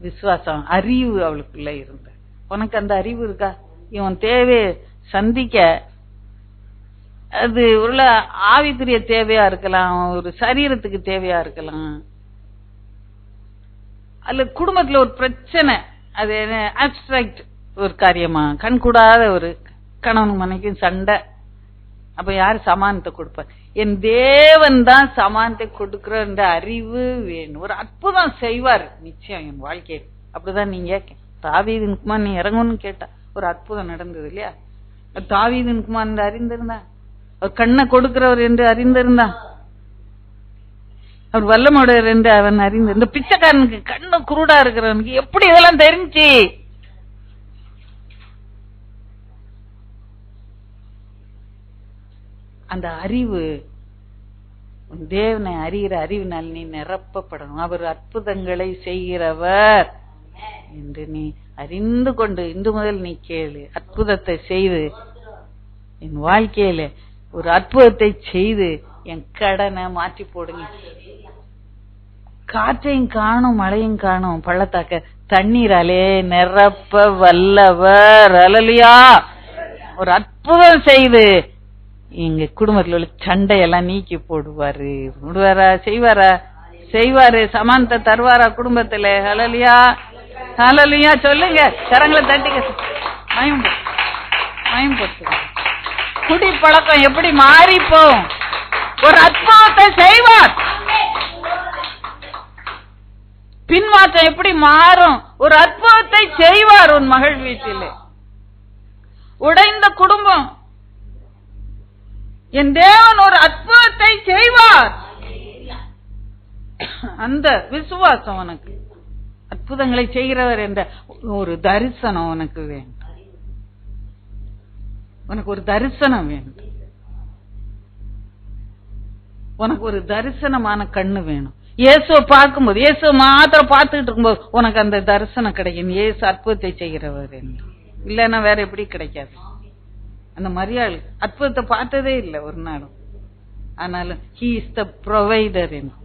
விசுவாசம், அறிவு அவளுக்குள்ள இருந்த. உனக்கு அந்த அறிவு இருக்கா? இவன் தேவையை சந்திக்க, அது உள்ள ஆவிக்குரிய தேவையா இருக்கலாம், ஒரு சரீரத்துக்கு தேவையா இருக்கலாம், அல்ல குடும்பத்துல ஒரு பிரச்சனை, அது அப்டிராக்ட் ஒரு காரியமா, கண்கூடாத ஒரு கணவன் மனைக்கும் சண்டை. அப்ப யாரு சமானத்தை கொடுப்பார்? என் தேவன் தான் சமானத்தை கொடுக்கிற அறிவு வேணும். ஒரு அற்புதம் செய்வார் நிச்சயம் என் வாழ்க்கையை. அப்படிதான் நீங்க தாவீதின் குமார் நீ இறங்கணும்னு கேட்டா ஒரு அற்புதம் நடந்தது இல்லையா? தாவீதின் குமார் அறிந்திருந்தா, அவர் கண்ணை கொடுக்கிறவர் என்று அறிந்திருந்தான், அவர் வல்லமுடையவர் என்று அவன் அறிந்து. இந்த பிச்சைக்காரனுக்கு கண்ணு குருடா இருக்கிறவனுக்கு எப்படி இதெல்லாம் தெரிஞ்சு? அந்த அறிவு, தேவனை அறிகிற அறிவினால் நீ நிரப்பப்படணும். அவர் அற்புதங்களை செய்கிறவர் என்று நீ அறிந்து கொண்டு இன்று முதல் நீ கேளு. அற்புதத்தை செய்து என் வாழ்க்கையில ஒரு அற்புதத்தை செய்து என் கடனை மாற்றி போடுங்க. காற்றையும் காணும் மழையும் காணும் பள்ளத்தாக்க தண்ணீராலே நிரப்ப வல்லவர். அல்லேலூயா. ஒரு அற்புதம் செய்து எங்க குடும்பத்துல உள்ள சண்டையெல்லாம் நீக்கி போடுவாரு. விடுவாரா? செய்வாரா? செய்வாரு. சமானத்தை தருவாரா குடும்பத்துல? அல்லேலூயா. அல்லேலூயா. சொல்லுங்க, கரங்களை தட்டிக்க. மயம்படுத்துங்க. குடி பழக்கம் எப்படி மாறிப்போம்? ஒரு அற்புதத்தை செய்வார். பின்மாற்றம் எப்படி மாறும்? ஒரு அற்புதத்தை செய்வார் உன் மகள் வீட்டிலே. உடைந்த குடும்பம், என் தேவன் ஒரு அற்புதத்தை செய்வார். அந்த விசுவாசம் உனக்கு, அற்புதங்களை செய்கிறவர் என்ற ஒரு தரிசனம் உனக்கு வேண்டும். உனக்கு ஒரு தரிசனம் வேண்டும். உனக்கு ஒரு தரிசனமான கண்ணு வேணும். இயேசுவை பார்க்கும்போது, இயேசு மாத்திரம் பார்த்துட்டு இருக்கும்போது உனக்கு அந்த தரிசனம் கிடைக்கும். இயேசு அற்புதத்தை செய்கிறவர் என்று. இல்லைன்னா வேற எப்படி கிடைக்காது? அந்த மரியாள் அற்புதத்தை பார்த்ததே இல்லை ஒரு நாளும். ஆனாலும் he is the provider என்று,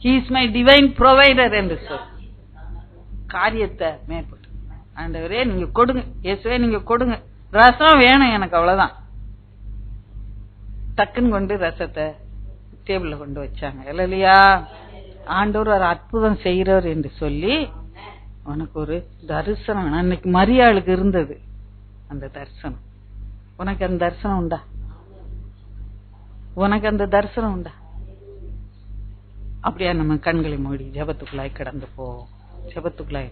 he is my divine provider என்று சொல். காரியத்தை மேற்பட்டு ஆண்டவரே நீங்க கொடுங்க, இயேசுவே நீங்க கொடுங்க, ரசம் வேணும் எனக்கு, அவ்வளவுதான். டக்குன்னு கொண்டு ரசத்தை டேபிள்ல கொண்டு வச்சாங்க. இல்லையா? ஆண்டவர் ஒரு அற்புதம் செய்கிறவர் என்று சொல்லி உனக்கு ஒரு தரிசனம். அன்னைக்கு மரியாளுக்கு இருந்தது அந்த தரிசனம். உனக்கு அந்த தரிசனம் உண்டா? உனக்கு அந்த தரிசனம் உண்டா? அப்படியா? நம்ம கண்களை மூடி ஜெபத்துக்குள்ளாய் கடந்து போவோம். ஜெபத்துக்குள்ளாய்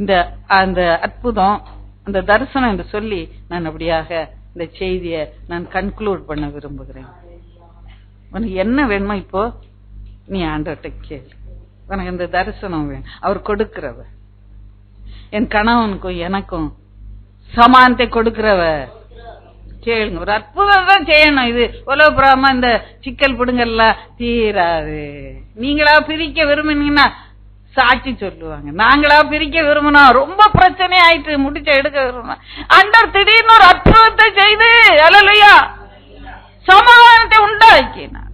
இந்த அந்த அற்புதம், அந்த தரிசனம் என்று சொல்லி நான் அப்படியாக இந்த செய்தியை நான் கன்க்ளூட் பண்ண விரும்புகிறேன். உனக்கு என்ன வேணுமோ இப்போ நீ ஆண்டவர்கிட்ட கேளு. உனக்கு இந்த தரிசனம் வேணும், அவர் கொடுக்கிறவர். என் கணவனுக்கும் எனக்கும் சமானத்தை கொடுக்கிறவர். கேளுங்க. ஒரு அற்புதம் தான் செய்யணும். இது உலகப்புறமா இந்த சிக்கல் பிடுங்கெல்லாம் தீராது. நீங்களா பிரிக்க விரும்பினீங்கன்னா சாட்சி சொல்லுவாங்க. நாங்களா பிரிக்க விரும்பினோம், ரொம்ப பிரச்சனை ஆயிட்டு முடிச்ச எடுக்க விரும்பினோம். ஆண்டவர் திடீர்னு ஒரு அற்புதத்தை செய்து அல்லேலூயா சமாதானத்தை உண்டாக்கினார்.